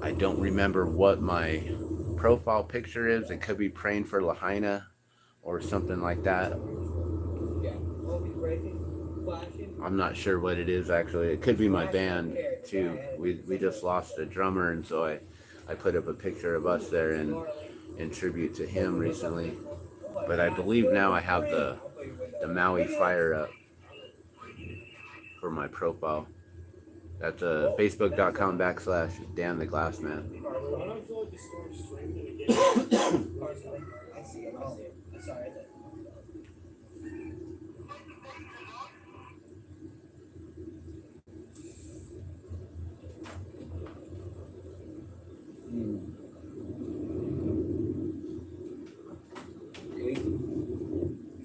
I don't remember what my profile picture is. It could be Praying for Lahaina or something like that. I'm not sure what it is actually. It could be my band too. We just lost a drummer, and so I put up a picture of us there in tribute to him recently. But I believe now I have the Maui Fire up for my profile. That's facebook.com/Dan the Glass Man.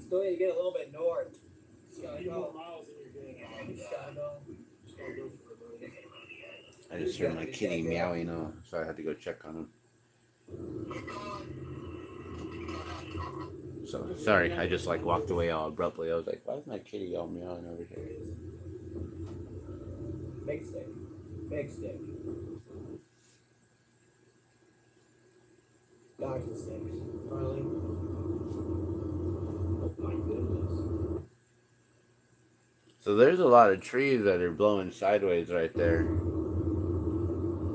Still need to get a little bit north. A few more miles than you're getting. I just heard my kitty meowing off, so I had to go check on him. So sorry, I just like walked away all abruptly. I was like, why is my kitty all meowing over here? Big stick. Big stick. Dogs and sticks. Harley. Oh my goodness. So there's a lot of trees that are blowing sideways right there.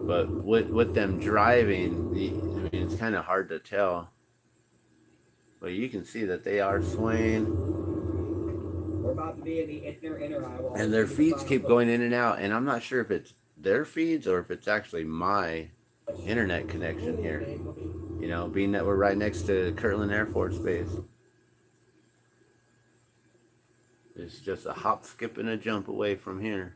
But with them driving, I mean, it's kind of hard to tell. But you can see that they are swaying. We're about to be in the inner eyewall. And their feeds keep going in and out. And I'm not sure if it's their feeds or if it's actually my internet connection here. You know, being that we're right next to Kirtland Air Force Base. It's just a hop, skip, and a jump away from here.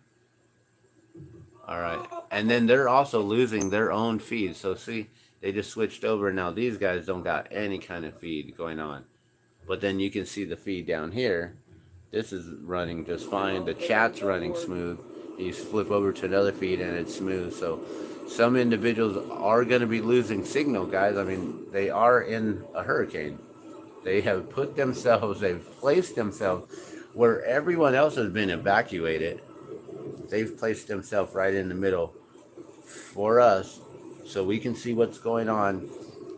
All right. And then they're also losing their own feed. So see, they just switched over. Now these guys don't got any kind of feed going on. But then you can see the feed down here. This is running just fine. The chat's running smooth. You flip over to another feed and it's smooth. So some individuals are going to be losing signal, guys. I mean, they are in a hurricane. They have they've placed themselves where everyone else has been evacuated. They've placed themselves right in the middle for us so we can see what's going on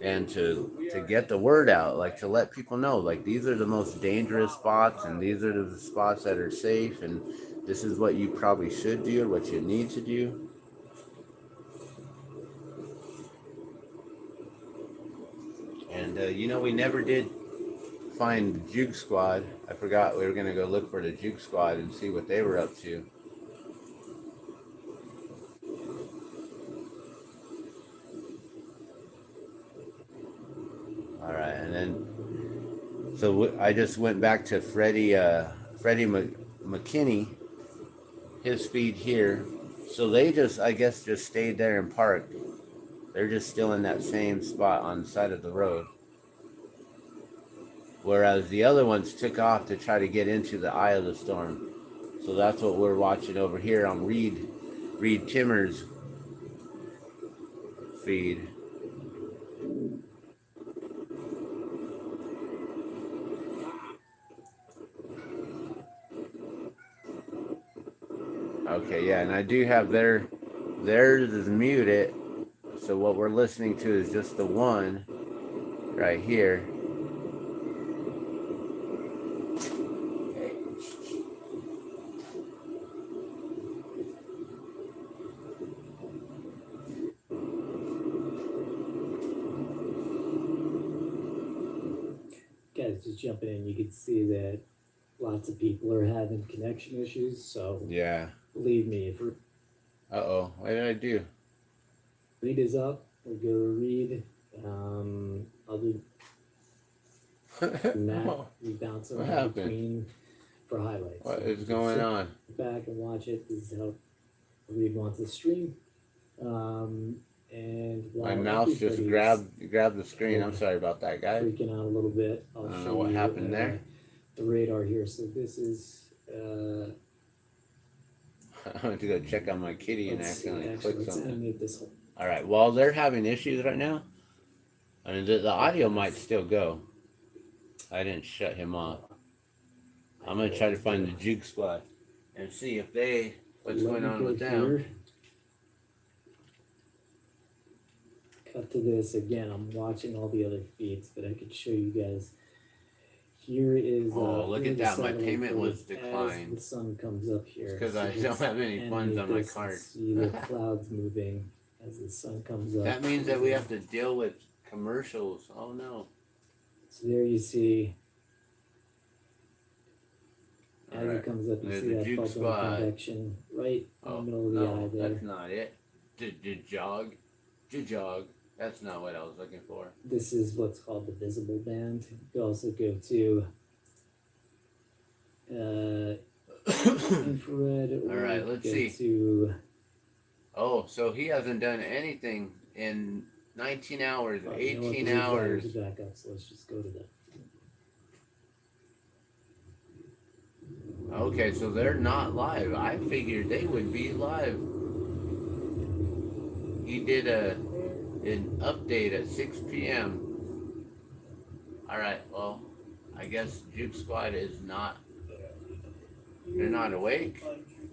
and to get the word out, like to let people know, like these are the most dangerous spots and these are the spots that are safe and this is what you probably should do or what you need to do. And we never did find Juke Squad. I forgot we were going to go look for the Juke Squad and see what they were up to. All right, and then so I just went back to Freddie McKinney, his feed here. So they I guess just stayed there and parked. They're just still in that same spot on the side of the road. Whereas the other ones took off to try to get into the eye of the storm. So that's what we're watching over here on Reed Timmer's feed. Okay, yeah, and I do have theirs is muted. So what we're listening to is just the one right here. Guys, just jumping in, you can see that lots of people are having connection issues. So yeah, believe me, if uh-oh, what did I do? Reed is up, we'll go to Reed. Other than that, we bounce around between for highlights. What so is going on? Back and watch it. This is how Reed wants to stream. And my mouse just grabbed the screen. I'm sorry about that, guys. Freaking out a little bit. I don't know what happened there. The radar here. So this is. I went to go check on my kitty and accidentally clicked something. Animate this whole. All right. While they're having issues right now, I mean the audio might still go. I didn't shut him off. I'm gonna try to find the Juke Squad and see if what's going on with them. Cut to this again. I'm watching all the other feeds, but I could show you guys. Here is. Look at that! My payment was declined. The sun comes up here because I don't have any funds on my card. See the clouds moving as the sun comes up. That means that we have to deal with commercials. Oh no! So there you see. As it comes up, you see that bubble convection right in the middle of the eye there. That's not it. Jog. That's not what I was looking for. This is what's called the visible band. You can also go to infrared. All right, let's see. So he hasn't done anything in 19 hours, 18 hours. Back up, so let's just go to that. Okay, so they're not live. I figured they would be live. He did an update at 6 p.m. Alright, well, I guess Juke Squad is not, they're not awake.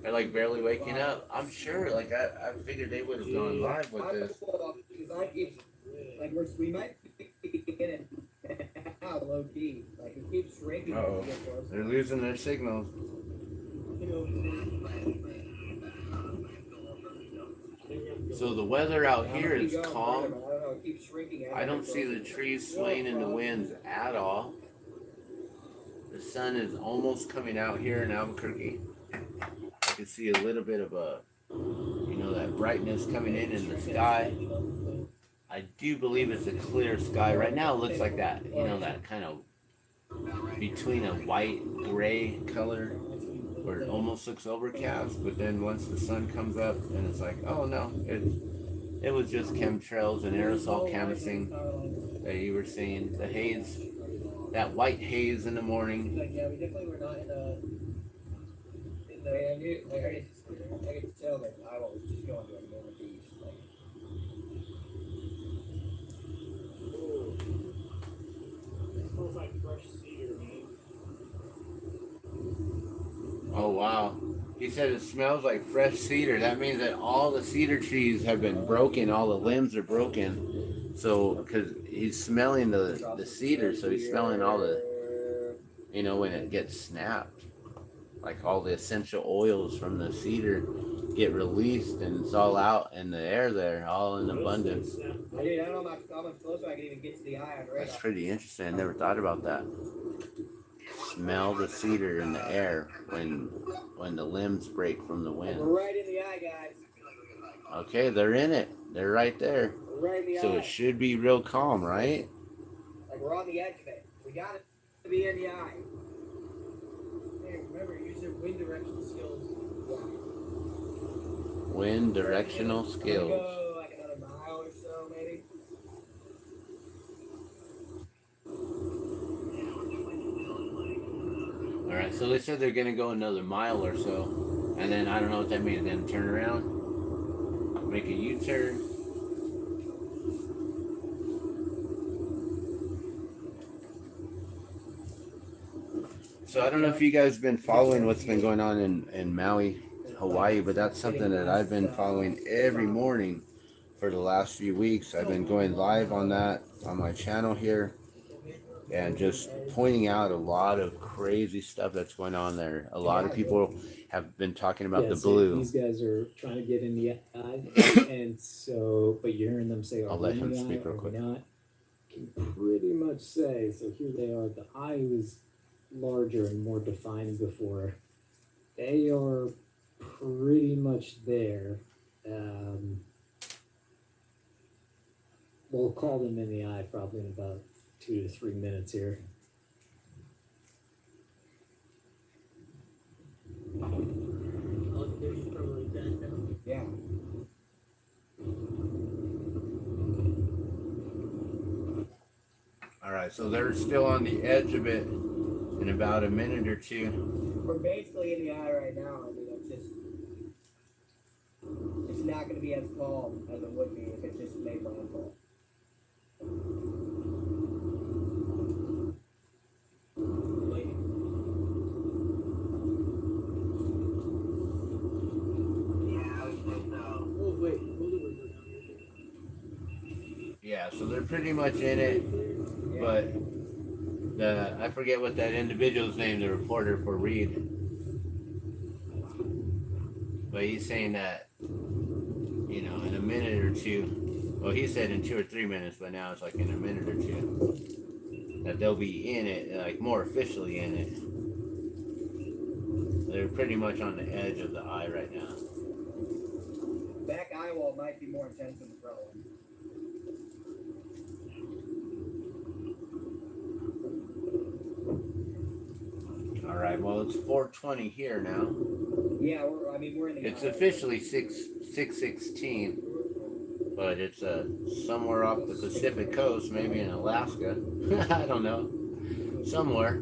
They're like barely waking up. I'm sure, like I figured they would have gone live with this. We might be getting low key. Like it keeps shrinking. Uh-oh. They're losing their signals. So the weather out here is calm. I don't see the trees swaying in the winds at all. The sun is almost coming out here in Albuquerque. I can see a little bit of that brightness coming in the sky. I do believe it's a clear sky. Right now it looks like that, that kind of between a white gray color where it almost looks overcast, but then once the sun comes up and it's like, oh no, it was just chemtrails and aerosol canvassing that you were seeing. The haze that white haze in the morning. Like, yeah, we definitely were not in a. I knew, like, I could tell that I was just going to a northeast. Like, it smells like fresh cedar, man. Oh wow. He said it smells like fresh cedar. That means that all the cedar trees have been broken, all the limbs are broken. So, because he's smelling the cedar, so he's smelling all the, you know, when it gets snapped. Like all the essential oils from the cedar get released and it's all out in the air there, all in abundance. I don't know how much closer I can even get to the eye on radar. That's pretty interesting. I never thought about that. Smell the cedar in the air when the limbs break from the wind. We're right in the eye, guys. Okay, they're in it. They're right there. We're right in the eye. So it should be real calm, right? Like we're on the edge of it. We got to be in the eye. Hey, remember, use your wind direction skills. Wind directional I'm gonna skills. go like another mile or so, maybe. Alright, so they said they're going to go another mile or so. And then I don't know what that means. Then turn around, make a U-turn. So I don't know if you guys have been following what's been going on in Maui, Hawaii, but that's something that I've been following every morning for the last few weeks. I've been going live on that on my channel here and just pointing out a lot of crazy stuff that's going on there. A lot of people have been talking about the so blue. these guys are trying to get in the eye, and so, but you're hearing them say, "Are I'll we let in him the speak eye real or quick. not?" Can pretty much say. So here they are. The eye was larger and more defined before. They are pretty much there. We'll call them in the eye probably in about 2 to 3 minutes here. Yeah. Alright, so they're still on the edge of it in about a minute or two. We're basically in the eye right now. I mean, it's not going to be as calm as it would be if it just made landfall. Yeah, so they're pretty much in it, but I forget what that individual's name, the reporter for Reed. But he's saying that, you know, in a minute or two, well, he said in 2 or 3 minutes, but now it's like in a minute or two, that they'll be in it, like more officially in it. They're pretty much on the edge of the eye right now. Back eye wall might be more intense than the front one. All right, well, it's 4:20 here now. Yeah, we're in the It's eye. officially 6:16, but it's somewhere off the Pacific coast, maybe in Alaska. I don't know. Somewhere.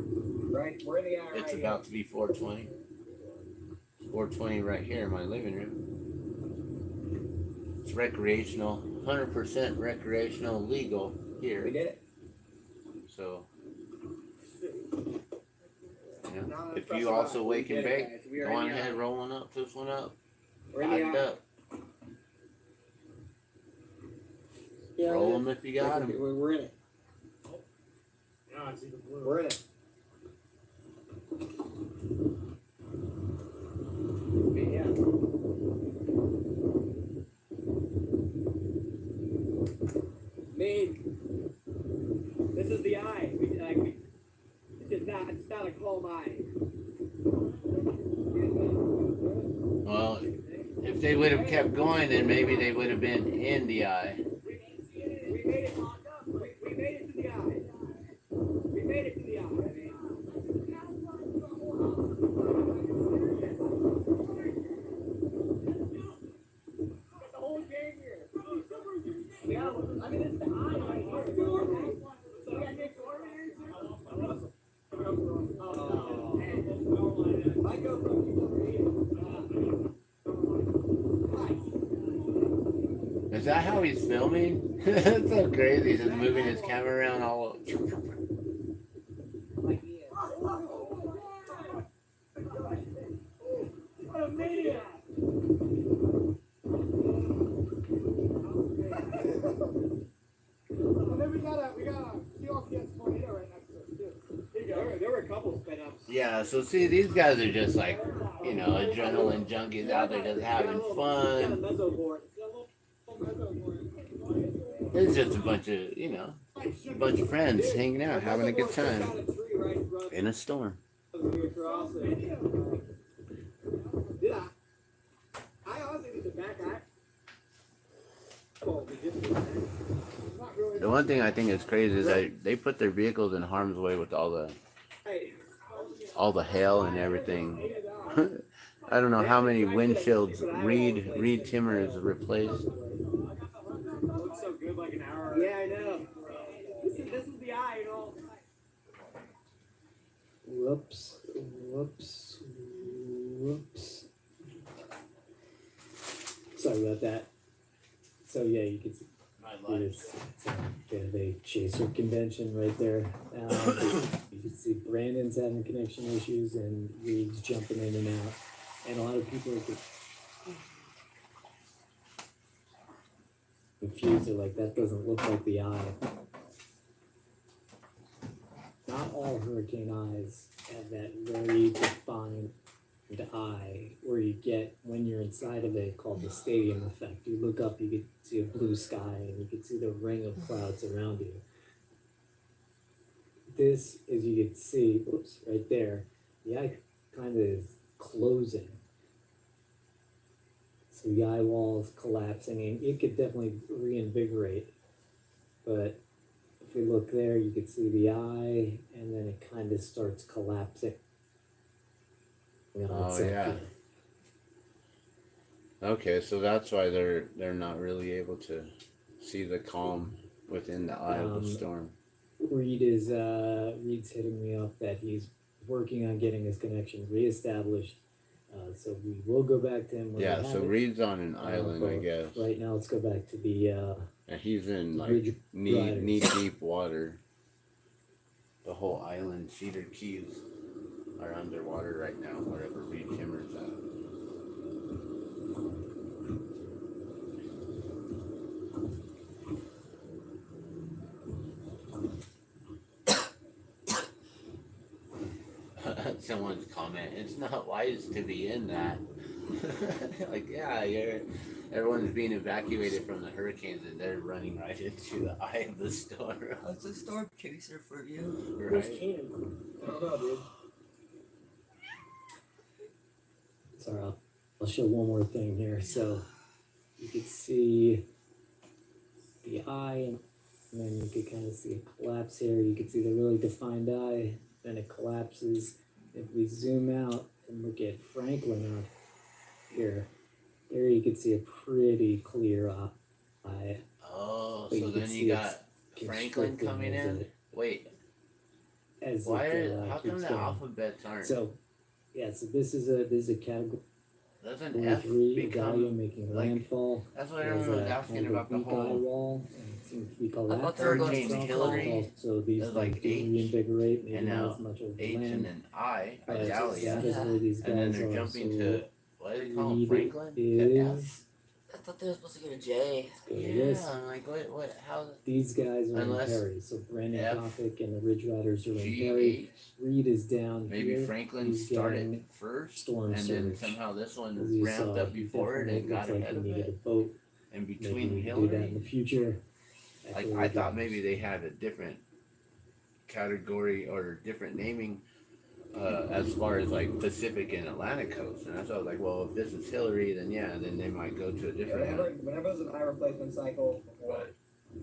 Right, we're in the eye It's right about to be 4:20. 4:20 right here in my living room. It's recreational, 100% recreational, legal here. We here. did it. So, Now if press you the also button. wake We and did it, bake, guys. We are go on in the ahead, eye. roll one up, twist one up, We're in light the it eye. up. Yeah, Roll them if you got them. We're in it. Yeah, I see the blue. We're in it. Yeah. This is the eye. It's not a calm eye. Well, if they would have kept going, then maybe they would have been in the eye. We made it. We made it to the eye. We made it to the eye. The whole game here. Yeah, I mean, it's the eye right here. So we got Nick Dorman here too. Is that how he's filming? That's so crazy. Just moving his camera around all. Like, yeah. What a maniac! And then we got a CLCS tornado right next to us too. There were a couple spin ups. Yeah, so see, these guys are just like, you know, adrenaline junkies out there just having fun. It's just a bunch of, you know, a bunch of friends hanging out, having a good time in a storm. I honestly think the back act. The one thing I think is crazy is that they put their vehicles in harm's way with all the hail and everything. I don't know how many windshields Reed Timmer has replaced. Looks so good like an hour. Yeah, I know. This is the eye, you know. Whoops. Sorry about that. So yeah, you can see it's the Chaser convention right there. You can see Brandon's having connection issues and Reed's jumping in and out. And a lot of people are confused. They're like, that doesn't look like the eye. Not all hurricane eyes have that very defined eye where you get when you're inside of it, called the stadium effect. You look up, you can see a blue sky and you can see the ring of clouds around you. This, as you can see, oops, right there, the eye kind of is closing. So the eye wall is collapsing and it could definitely reinvigorate. But if we look there, you can see the eye and then it kind of starts collapsing. Oh yeah. Okay, so that's why they're not really able to see the calm within the eye of the storm. Reed's hitting me up that he's working on getting his connection reestablished. So we will go back to him. Yeah, so Reed's on an island, I guess. Right now, let's go back to the. And he's in like knee deep water. The whole island, Cedar Keys, are underwater right now, wherever Reed Timmer's at. Someone's comment, it's not wise to be in that. Like, yeah, everyone's being evacuated from the hurricanes and they're running right into the eye of the storm. It's a storm chaser for you. Where's Right? Keenan? I don't know, dude. Sorry, I'll show one more thing here. So you can see the eye, and then you can kind of see a collapse here. You can see the really defined eye, then it collapses. If we zoom out and look at Franklin out here, there you can see a pretty clear eye. Oh, But so you can then see you got it's Franklin constricting coming as in? it- Wait, As why it, how come keeps the going. alphabets aren't? So, yeah, so this is a category Doesn't F 3 Idalia become, making like, landfall. that's what There's everyone was a asking kind of about the weak eye whole, wall, and it seems to be I thought collapsing. they were going Hurricane to Hillary. So these There's like things do H, reinvigorate, maybe and not now as much of H land. and an I, But Idalia. that is where these guys And then they're are. jumping So to, what do they call him, Reed Franklin? To is F? I thought they were supposed to get a J. go to this. Yeah, I'm like, what, how, These guys are Unless in Perry. So Brandon F, Coffick and the Ridge Riders are in G, Perry. H? Reed is down Maybe here. Franklin He's started getting first, storm and then surge. somehow this one As you ramped saw, up he before it definitely and got looks like ahead he of needed it. a boat. And Maybe between we can do that in Hillary, the future. like, After I we thought do maybe they had a different category or different naming as far as like Pacific and Atlantic coast, and I was like, well, if this is Hillary, then yeah, then they might go to a different one. Whenever there's an eye replacement cycle, But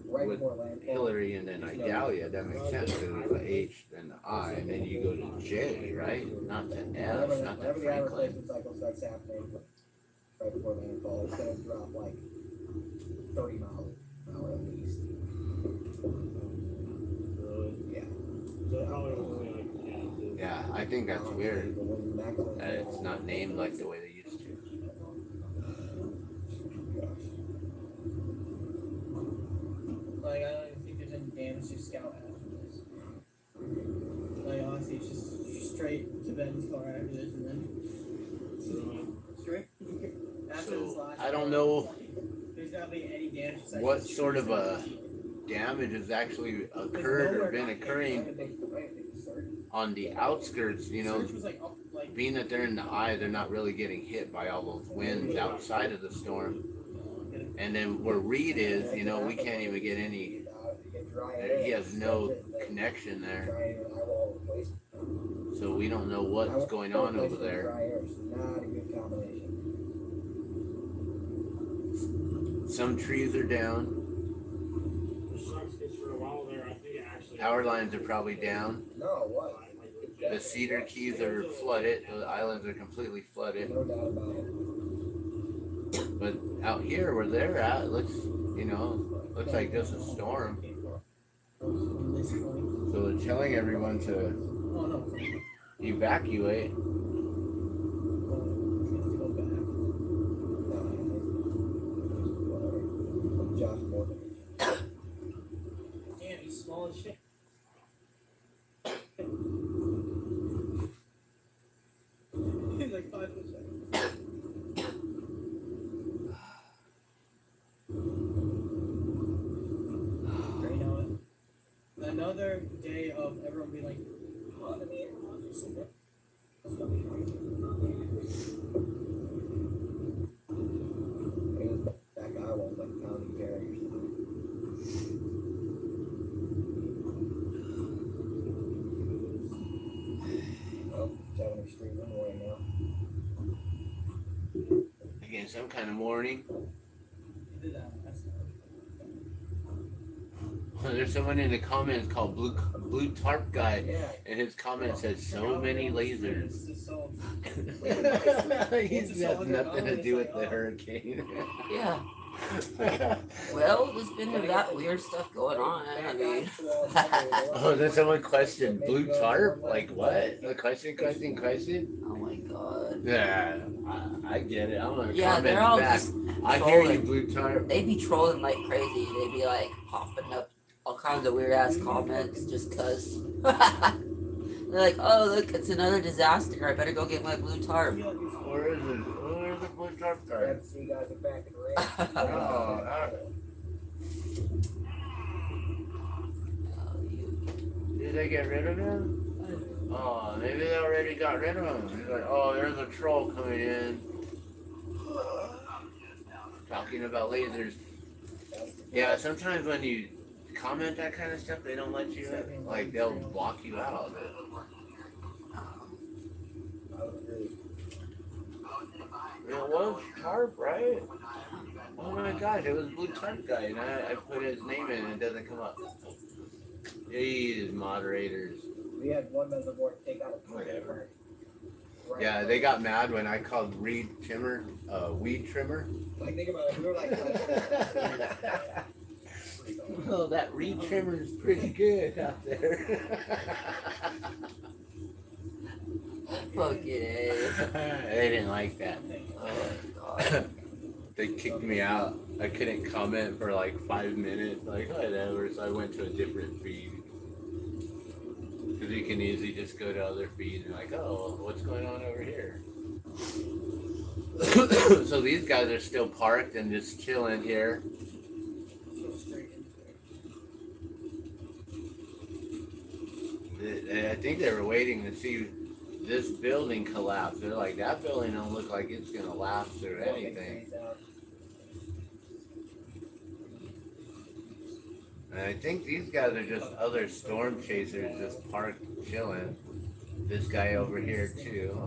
right with before landfall. Hillary and then Idalia, that makes sense because it's the H, then the I, and then you go to J, right? Not to F, not to Whenever the eye Franklin. replacement cycle starts happening, right before landfall, it's gonna drop like 30 miles an hour at least. Yeah. So it probably was only like, Yeah, I think that's weird But when the maximum that it's not named like the way they used to. to Ben's car after this, and then straight after this So last. I don't know There's not be any damage. what sort of a damage has actually occurred or been occurring on the outskirts. You know, being that they're in the eye, they're not really getting hit by all those winds outside of the storm. And then where Reed is, you know, we can't even get any. He has no connection there, so we don't know what's going on over there. Some trees are down. Power lines are probably down. The Cedar Keys are flooded. The islands are completely flooded. But out here where they're at, looks like just a storm. So they're telling everyone to evacuate. Damn, he's small as shit. He's like 5 foot 7. You know what? Another day of everyone being like, oh, let me in. That guy won't like pounding carriers. Oh, it's having an extreme warning now. Again, some kind of warning. There's someone in the comments called Blue Tarp Guy, and his comment says so many lasers. He's got nothing to do with the hurricane. Yeah. Well, there's been that weird stuff going on. I mean, Oh, then someone questioned Blue Tarp? Like what? A question? oh my god. Yeah, I get it. I'm gonna Yeah, comment they're all back. just I hear you, trolling. Blue Tarp. They be trolling like crazy. They be like popping up all kinds of weird ass comments just cause. They're like, oh look, it's another disaster. I better go get my blue tarp. Where is it? Where's the Blue Tarp card? See you guys are back in the race. Did they get rid of him? Oh, maybe they already got rid of him. He's like, oh, there's a troll coming in. Talking about lasers. Yeah, sometimes when you comment that kind of stuff, they don't let you in. Like, they'll block you out of it. It was Tarp, right? Oh my gosh, it was Blue Tarp Guy, and I put his name in and it doesn't come up. These moderators. We had one member board take out a Whatever. Yeah, they got mad when I called Reed Trimmer, weed trimmer. Like, think about it. We were like, Well, that reed trimmer is pretty good out there. Fucking A. They didn't like that. Oh my god. They kicked me out. I couldn't comment for like 5 minutes. Like, whatever. So I went to a different feed. Because you can easily just go to other feeds and like, oh, what's going on over here? So these guys are still parked and just chilling here. I think they were waiting to see this building collapse. They're like, that building don't look like it's gonna last through anything. And I think these guys are just other storm chasers just parked chilling. This guy over here too.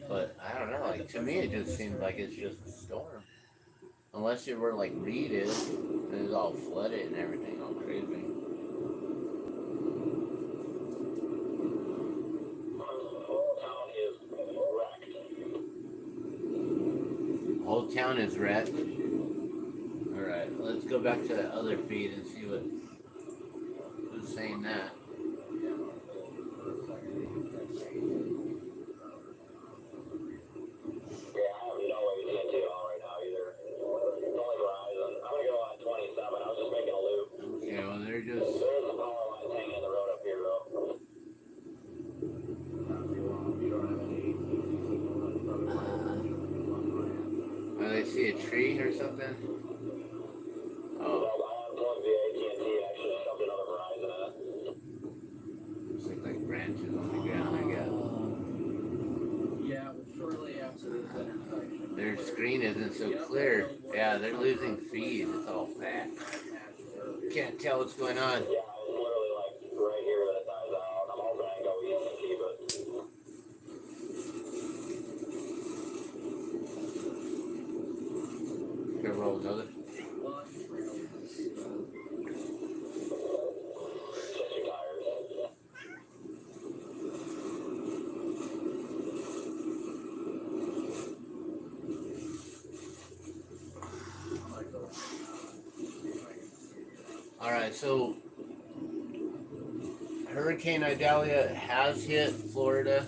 But I don't know, like to me it just seems like it's just a storm. Unless you were like Reed is, and it's all flooded and everything, all crazy. Whole town is wrecked. Alright, let's go back to the other feed and see who's saying that. Okay, well they're just something? Oh, I unplugged the AT&T actually shoved another Verizon in it. looks like branches on the ground, I guess. Yeah, but shortly after this intersection. Their screen isn't so clear. Yeah, they're losing feed. It's all bad. Can't tell what's going on. Yeah, it's literally like right here that it dies out. I'm hoping I can go easy and keep it. Here, roll another. Just your tires. All right, so Hurricane Idalia has hit Florida.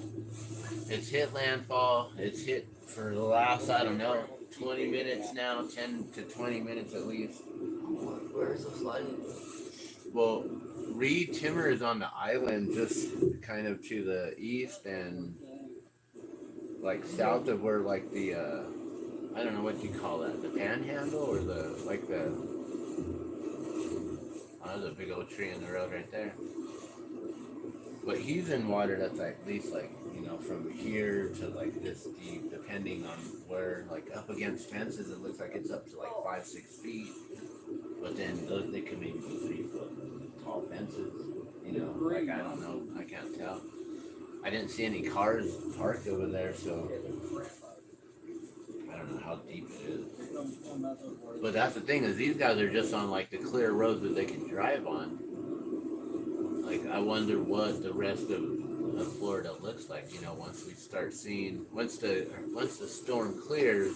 It's hit landfall. It's hit for the last, I don't know, 20 minutes now, 10 to 20 minutes at least. Where's the flooding? Well, Reed Timmer is on the island just kind of to the east and like south of where like the, I don't know what you call that, the panhandle or the, like the, oh, there's a big old tree in the road right there. But he's in water that's like, at least like, you know, from here to like this deep, depending on where, like up against fences, it looks like it's up to like 5-6 feet. But then those, they could maybe be 3 foot tall fences, you know, like I don't know, I can't tell. I didn't see any cars parked over there, so I don't know how deep it is. But that's the thing, is these guys are just on like the clear roads that they can drive on. Like I wonder what the rest of Florida looks like, you know, once we start seeing, once the storm clears,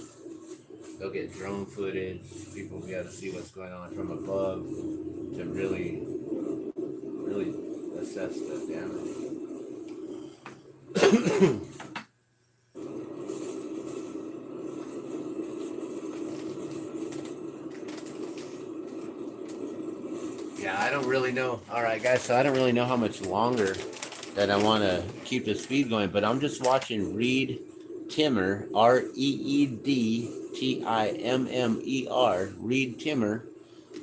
they'll get drone footage, people will be able to see what's going on from above to really assess the damage. Yeah, I don't really know. All right, guys, so I don't really know how much longer that I want to keep the speed going, but I'm just watching Reed Timmer, ReedTimmer, Reed Timmer.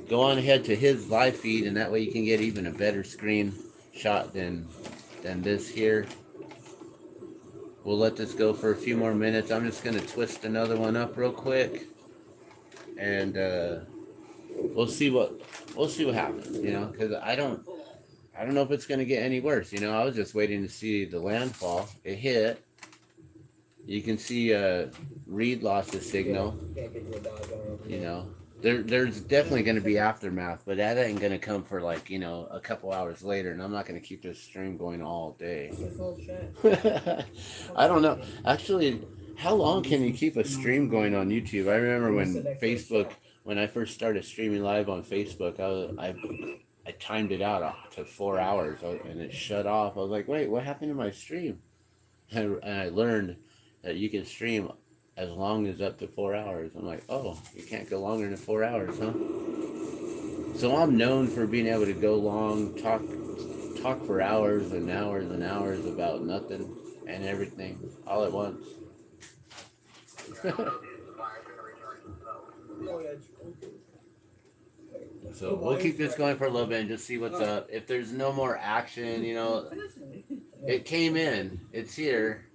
Go on ahead to his live feed, and that way you can get even a better screen shot than this here. We'll let this go for a few more minutes. I'm just going to twist another one up real quick, and we'll see what happens, you know, because I don't know if it's going to get any worse. You know, I was just waiting to see the landfall. It hit. You can see Reed lost his signal. You know, there's definitely going to be aftermath, but that ain't going to come for like, you know, a couple hours later, and I'm not going to keep this stream going all day. I don't know. Actually, how long can you keep a stream going on YouTube? I remember when I first started streaming live on Facebook, I timed it out to 4 hours and it shut off. I was like, wait, what happened to my stream? And I learned that you can stream as long as up to 4 hours. I'm like, oh, you can't go longer than 4 hours, huh? So I'm known for being able to go long, talk for hours and hours and hours about nothing and everything all at once. So we'll keep this going for a little bit and just see what's up. If there's no more action, you know, it came in, it's here,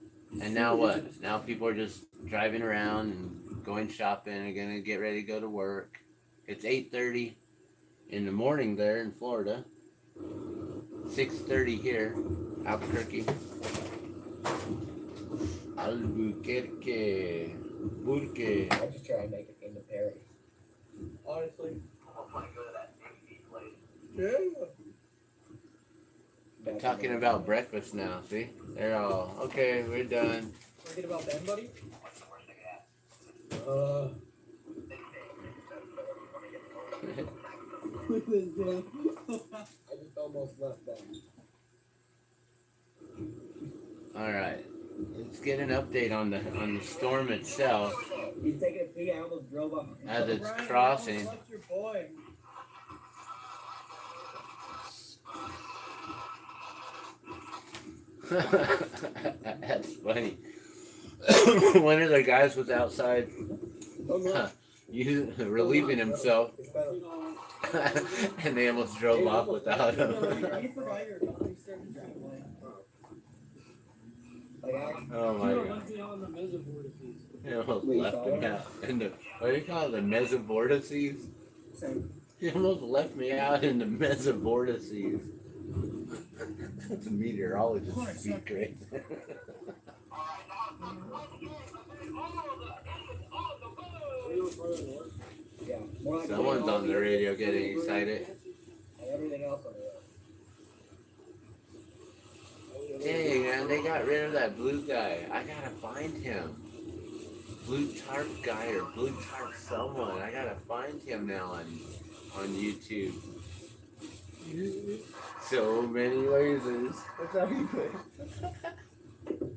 and now what? Now people are just driving around and going shopping and gonna get ready to go to work. It's 8:30 in the morning there in Florida. 6:30 here, Albuquerque. Albuquerque. Burque. I just try and make it into parody. Honestly. They're talking about breakfast now, see? They're all, okay, we're done. Forget about Ben, buddy? I just almost left that. Alright. Let's get an update on the storm itself He's taking a pee, I almost drove up. as it's crossing. What's your boy? That's funny. One of the guys was outside relieving himself, It's better. and they almost drove off without him. Like, actually, Oh my god! Left me on the mesovortices. He almost Wait, left saw him that? out in the what do you call it? The mesovortices. same. He almost left me out in the mesovortices. That's a meteorologist speak right there. Yeah. More like Someone's on the radio getting excited. and everything else on the road. Hey man, they got rid of that blue guy. I gotta find him. Blue tarp guy or blue tarp someone. I gotta find him now on YouTube. So many lasers. That's how you put it.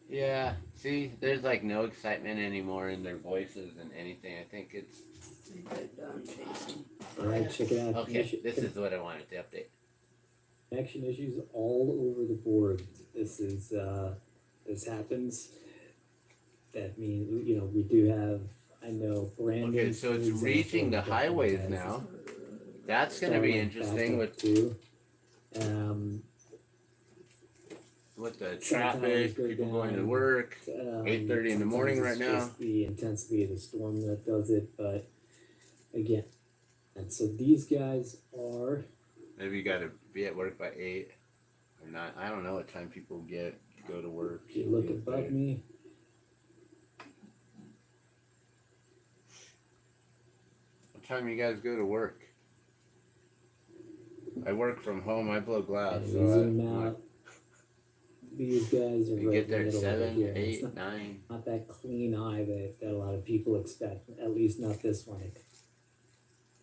Yeah, see, there's like no excitement anymore in their voices and anything. I think it's Alright, check it out. okay. This is what I wanted to update. Connection issues all over the board. This is this happens. That means, you know, we do have, I know Brandon. Okay, so it's for example, reaching the definitely highways has now. That's gonna be Starlink interesting backup with too. the Sometimes traffic, go people going to down, work. 8:30 in the morning sometimes right it's now. just the intensity of the storm that does it, but again, and so these guys are Maybe you gotta be at work by 8 or 9. I don't know what time people go to work. if you look above me, What time you guys go to work? I work from home. I blow glass. and So we I, zoom out. These guys are you right get in there the at middle of it 7, here. It's 8, 9. not that clean eye that a lot of people expect. At least not this one. It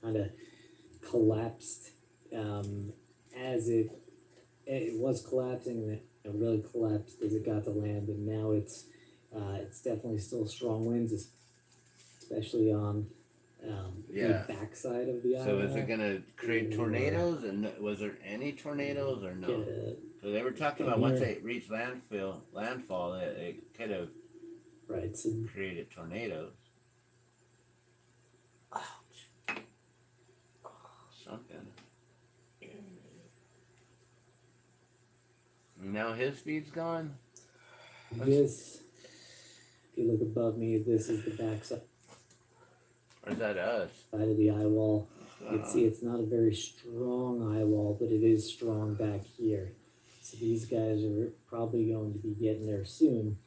kind of collapsed as it was collapsing, and it really collapsed as it got to land. And now it's definitely still strong winds, especially on Yeah. the backside of the So is island. it gonna create tornadoes? And was there any tornadoes or no? So they were talking about once they reach landfall, it could have Right. So created tornadoes. ouch. Something. Now his speed's gone. this, if you look above me, this is the backside Or is that us? of the eye wall. You can see it's not a very strong eye wall, but it is strong back here. So these guys are probably going to be getting there soon.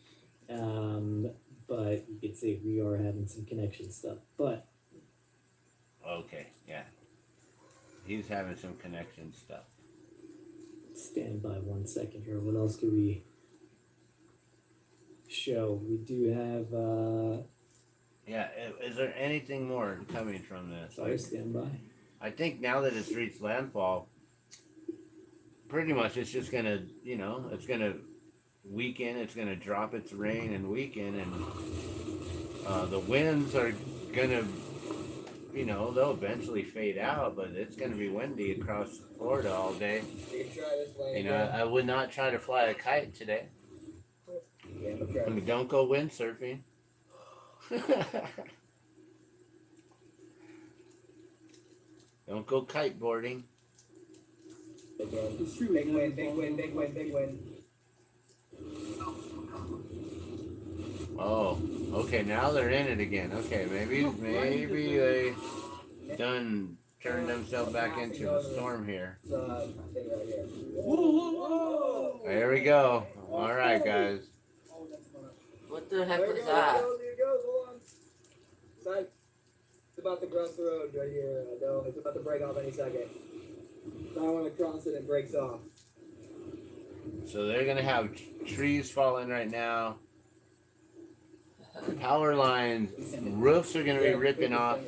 But you could say we are having some connection stuff. But Okay, yeah. He's having some connection stuff. stand by 1 second here. What else could we show? We do have Yeah, is there anything more coming from this? sorry, stand by. I think now that it's reached landfall, pretty much it's just gonna, it's gonna weaken. It's gonna drop its rain and weaken, and the winds are gonna, they'll eventually fade out. But it's gonna be windy across Florida all day. You can try this way. I would not try to fly a kite today. Yeah, I'm gonna try I mean, don't go windsurfing. Don't go kiteboarding. this. Big wind, big wind, big wind, big wind. Oh, okay. Now they're in it again. Okay, maybe they turned themselves back into a storm here. It's thing right here. Whoa! There we go. All right, guys. What the heck There was it goes, that? there it goes, hold on. Side. It's about to cross the road right here. I know, it's about to break off any second. I want to cross it and breaks off. So they're gonna have trees falling right now. Power lines, roofs are gonna be ripping off.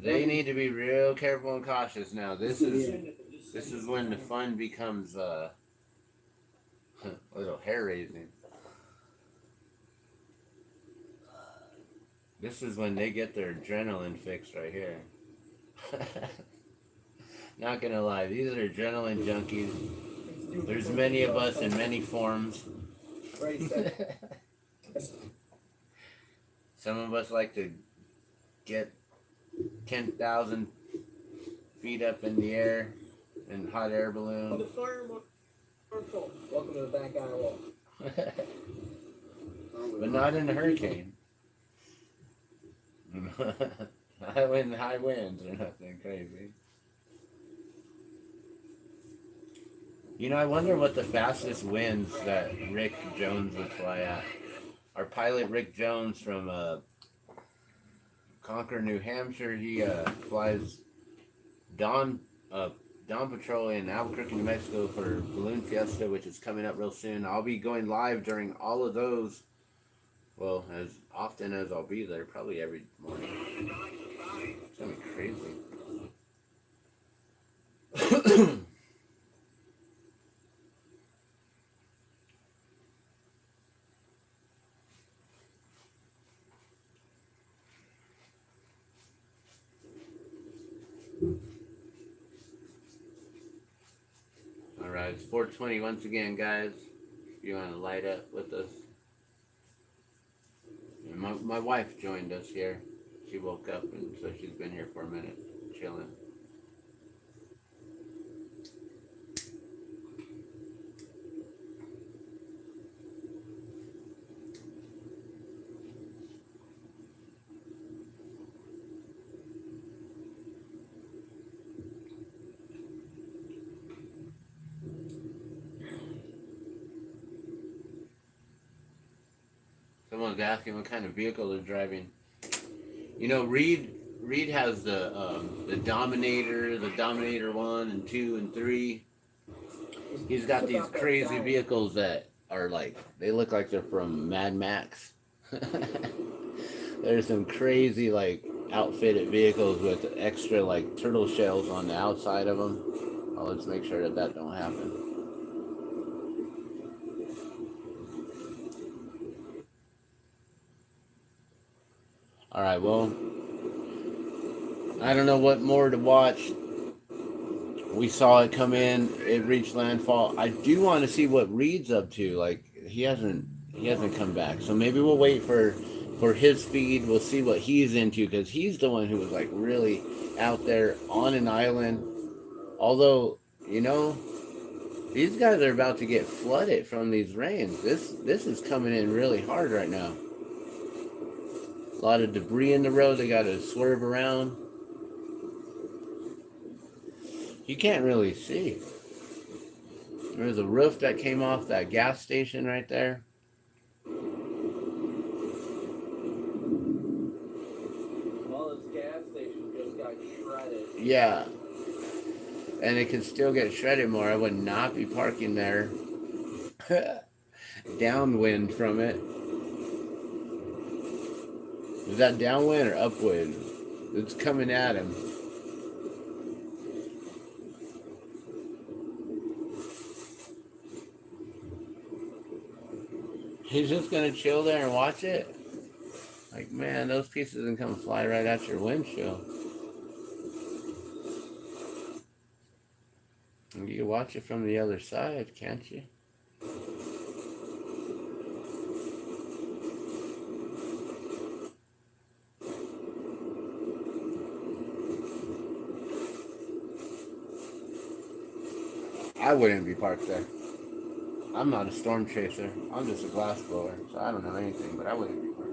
They need to be real careful and cautious now. This is when the fun becomes A little hair raising. This is when they get their adrenaline fix right here. Not gonna lie, these are adrenaline junkies. There's many of us in many forms. Some of us like to get 10,000 feet up in the air in hot air balloon. The fire marshal. Welcome to the back aisle. But not in a hurricane. Not in high winds or nothing crazy. You know, I wonder what the fastest winds that Rick Jones would fly at. Our pilot Rick Jones from Concord, New Hampshire, he flies Dawn Patrol in Albuquerque, New Mexico for Balloon Fiesta, which is coming up real soon. I'll be going live during all of those. Well, as often as I'll be there, probably every morning. It's gonna be crazy. Alright, it's 4:20 once again, guys. If you want to light up with us. And my wife joined us here. She woke up, and so she's been here for a minute, chilling. Someone's asking what kind of vehicle they're driving. You know, Reed has the Dominator 1 and 2 and 3. He's got these crazy vehicles that are like, they look like they're from Mad Max. There's some crazy like outfitted vehicles with extra like turtle shells on the outside of them. Oh, let's make sure that don't happen. Alright, well, I don't know what more to watch. We saw it come in, it reached landfall. I do want to see what Reed's up to. Like, he hasn't come back. So maybe we'll wait for his feed. We'll see what he's into, because he's the one who was like really out there on an island. Although, you know, these guys are about to get flooded from these rains. This is coming in really hard right now. A lot of debris in the road. They got to swerve around. You can't really see. There's a roof that came off that gas station right there. Well, this gas station just got shredded. Yeah. And it can still get shredded more. I would not be parking there. Downwind from it. Is that downwind or upwind? It's coming at him. He's just gonna chill there and watch it? Like, man, those pieces can come fly right at your windshield. And you can watch it from the other side, can't you? I wouldn't be parked there. I'm not a storm chaser. I'm just a glass blower, so I don't know anything, but I wouldn't be parked there.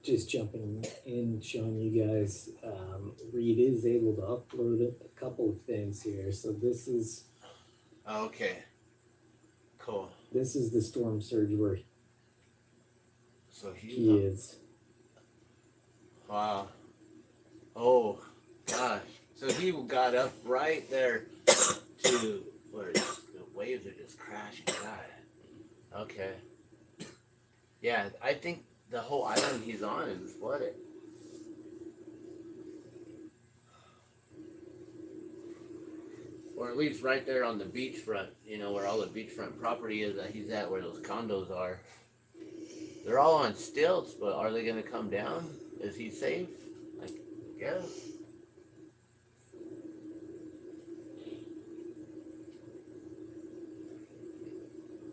just jumping in, showing you guys, Reed is able to upload a couple of things here. So this is Okay. Cool. the storm surge where So he is. Wow. Oh, gosh. So he got up right there to where the waves are just crashing. God. Okay. Yeah, I think the whole island he's on is flooded. Or at least right there on the beachfront, you know, where all the beachfront property is that he's at, where those condos are. They're all on stilts, but are they going to come down? Is he safe? I guess.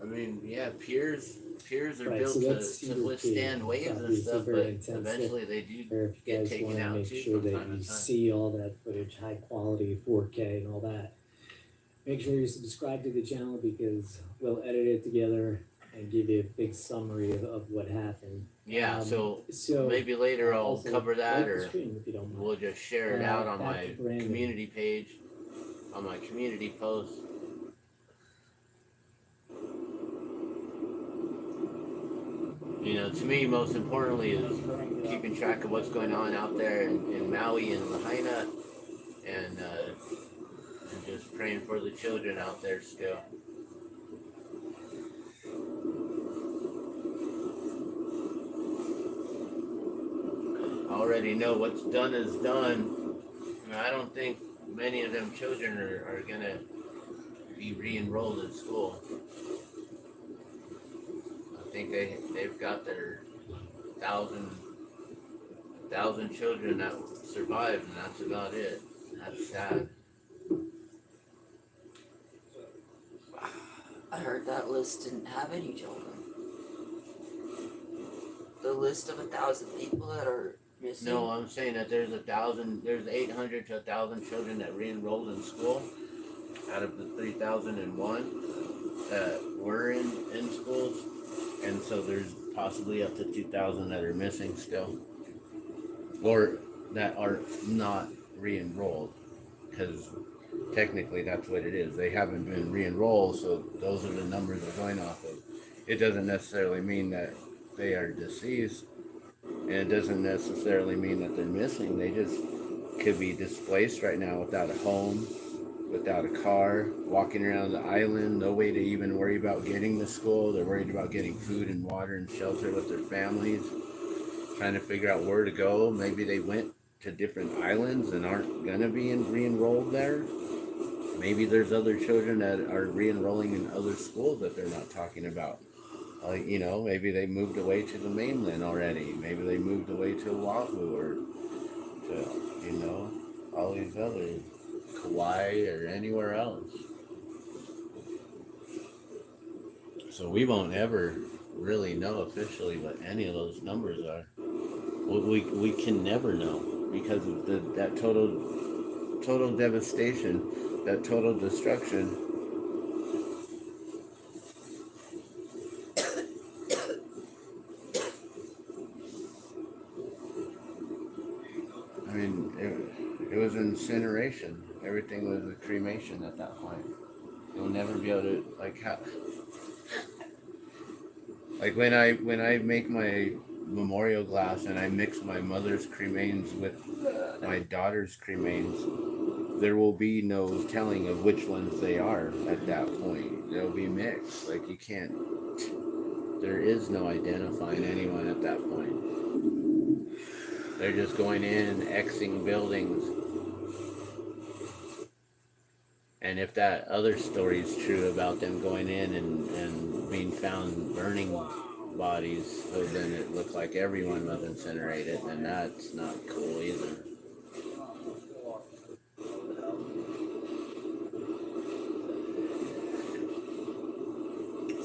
I mean, yeah, piers are Right, built so that's to Cedar withstand Key. waves It's and obviously stuff, very but intense. eventually they do If you get guys taken want to out make too sure from that time you to time. see all that footage, high quality, 4K and all that, make sure you subscribe to the channel because we'll edit it together and give you a big summary of what happened. Yeah, so So maybe later I'll also cover that, like the or stream if you don't mind. we'll just share it out on Back my to Brandon. community page, on my community post. You know, to me, most importantly is keeping track of what's going on out there in Maui and Lahaina, and just praying for the children out there still. I already know what's done is done. I don't think many of them children are going to be re-enrolled in school. I think they've got their thousand children that survived, and that's about it. That's sad. I heard that list didn't have any children. The list of 1,000 people that are missing. No, I'm saying that there's 800 to 1,000 children that re-enrolled in school out of the 3,001 that were in schools, and so there's possibly up to 2,000 that are missing still, or that are not re-enrolled, because technically that's what it is. They haven't been re-enrolled, so those are the numbers they're going off of. It doesn't necessarily mean that they are deceased, and it doesn't necessarily mean that they're missing. They just could be displaced right now without a home, without a car, walking around the island, no way to even worry about getting to school. They're worried about getting food and water and shelter with their families, trying to figure out where to go. Maybe they went to different islands and aren't gonna be re-enrolled there. Maybe there's other children that are re-enrolling in other schools that they're not talking about. You know, maybe they moved away to the mainland already. Maybe they moved away to Oahu, or to, you know, all these other, Kauai or anywhere else. So we won't ever really know officially what any of those numbers are. We can never know because of that total devastation, that total destruction. I mean, it was incineration. Everything was a cremation at that point. You'll never be able to, like when I make my memorial glass and I mix my mother's cremains with my daughter's cremains, there will be no telling of which ones they are at that point. They'll be mixed. Like you can't. There is no identifying anyone at that point. They're just going in and Xing buildings. And if that other story is true about them going in and being found burning bodies, so then it looked like everyone was incinerated, and that's not cool either.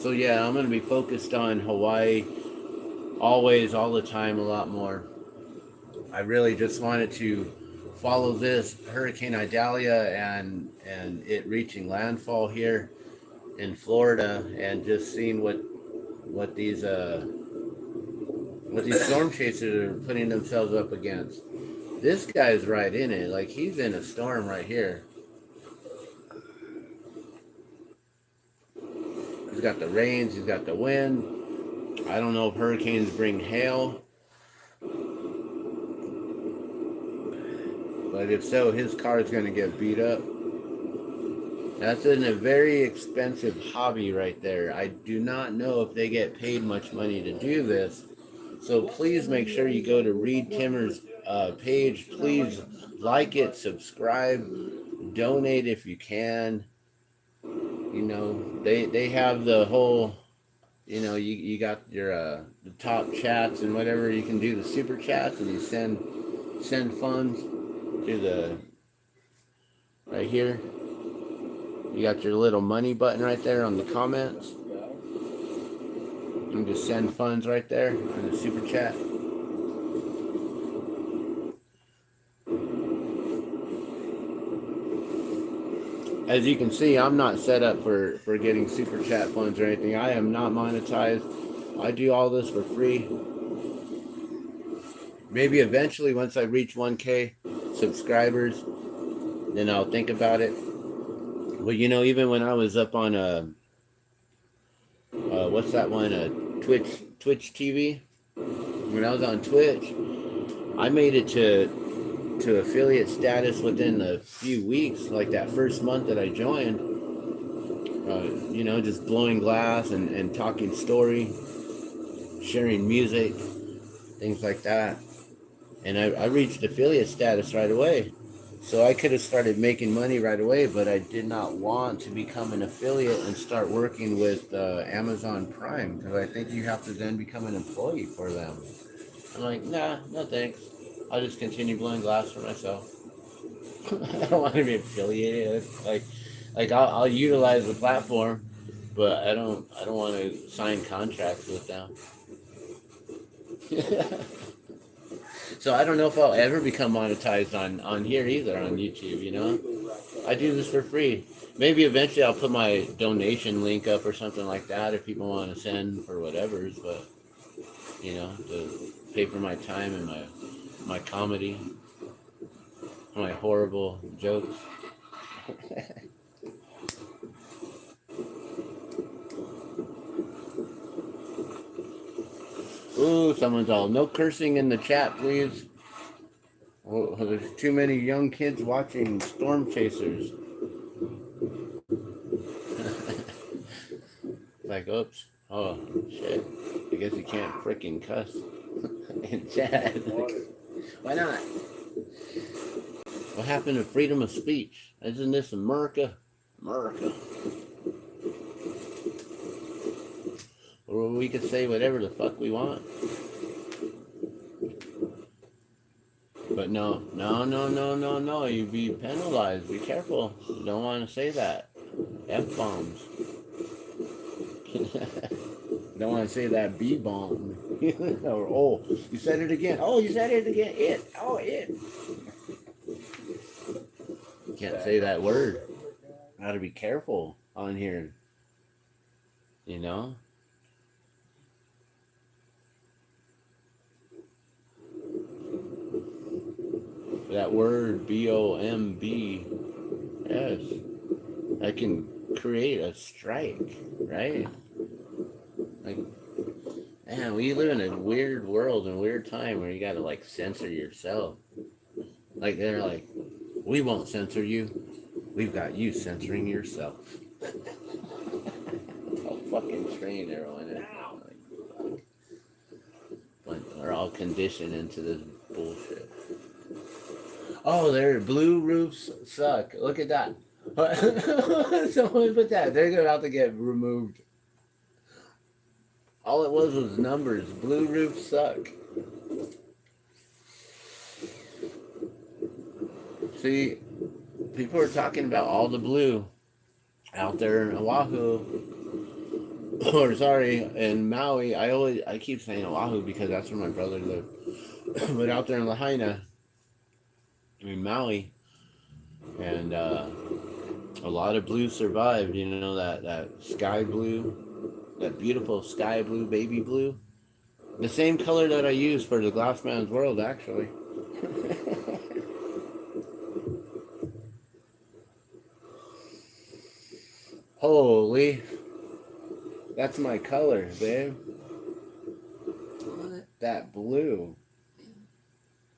So yeah, I'm going to be focused on Hawaii always, all the time, a lot more. I really just wanted to follow this Hurricane Idalia and it reaching landfall here in Florida, and just seeing what these when what these storm chasers are putting themselves up against. This guy's right in it. Like, he's in a storm right here. He's got the rains, he's got the wind. I don't know if hurricanes bring hail. But if so, his car is going to get beat up. That's in a very expensive hobby right there. I do not know if they get paid much money to do this. So please make sure you go to Reed Timmer's page. Please like it, subscribe, donate if you can. You know, they have the whole, you know, you got your the top chats and whatever. You can do the super chats and you send funds to the right here. You got your little money button right there on the comments. You can just send funds right there in the super chat. As you can see, I'm not set up for getting super chat funds or anything. I am not monetized. I do all this for free. Maybe eventually, once I reach 1K subscribers, then I'll think about it. Well, you know, even when I was up on what's that one? Twitch TV. When I was on Twitch, I made it to affiliate status within a few weeks. Like that first month that I joined. You know, just blowing glass and talking story, sharing music, things like that. And I reached affiliate status right away. So I could have started making money right away, but I did not want to become an affiliate and start working with Amazon Prime, because I think you have to then become an employee for them. I'm like, nah, no thanks. I'll just continue blowing glass for myself. I don't want to be affiliated. Like I'll utilize the platform, but I don't want to sign contracts with them. So I don't know if I'll ever become monetized on here either, on YouTube, you know? I do this for free. Maybe eventually I'll put my donation link up or something like that if people want to send for whatever's, but, you know, to pay for my time and my comedy, my horrible jokes. Ooh, someone's all, no cursing in the chat, please. Oh, there's too many young kids watching Storm Chasers. Like, oops. Oh, shit. I guess you can't freaking cuss in chat. Like, why not? What happened to freedom of speech? Isn't this America? America. Or we could say whatever the fuck we want. But no, you'd be penalized. Be careful. You don't want to say that. F-bombs. Don't want to say that B-bomb. Or, oh, you said it again. Oh, you said it again. It. Oh, it. You can't say that word. Gotta be careful on here. You know? That word B-O-M-B, yes, that can create a strike, right? Like, man, we live in a weird world and weird time where you gotta like censor yourself. Like they're like, we won't censor you, we've got you censoring yourself. How fucking trained everyone is. Like, but we're all conditioned into this bullshit. Oh, their blue roofs suck. Look at that. Someone put that. They're about to get removed. All it was numbers. Blue roofs suck. See, people are talking about all the blue out there in Oahu. Or sorry, in Maui. I keep saying Oahu because that's where my brother lived. But out there in Lahaina, in Maui, and a lot of blue survived, you know, that sky blue, that beautiful sky blue, baby blue. The same color that I use for the Glassman's World, actually. Holy. That's my color, babe. What? That blue.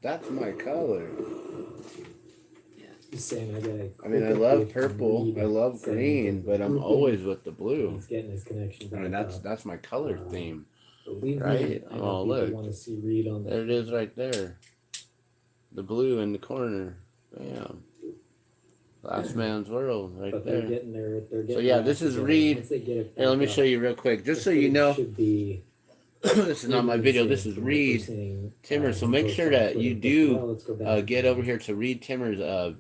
That's my color. He's saying I gotta. I mean, I love purple. I love green, but I'm always with the blue. He's getting his connection back. I mean, that's my color theme. Believe right? me, I know Oh, people look. want to see Reed on There it is right there. The blue in the corner. Bam. Last Man's World right but there. they're getting there. They're getting So yeah, their this act is together. Reed. Once they get it Here, let me back show up, you real quick, just the so you footage know. should be This is not my video. This is Reed Timmer. So make sure that you do get over here to Reed Timmer's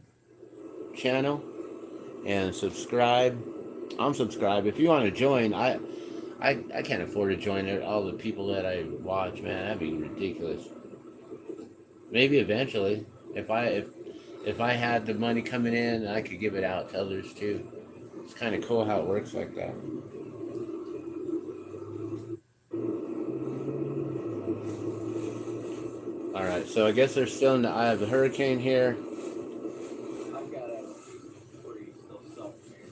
channel and subscribe. I'm subscribed. If you want to join, I can't afford to join all the people that I watch, man. That'd be ridiculous. Maybe eventually, if I had the money coming in, I could give it out to others too. It's kind of cool how it works like that. All right, so I guess they're still in the eye of the hurricane here. I've got a where you still self-care.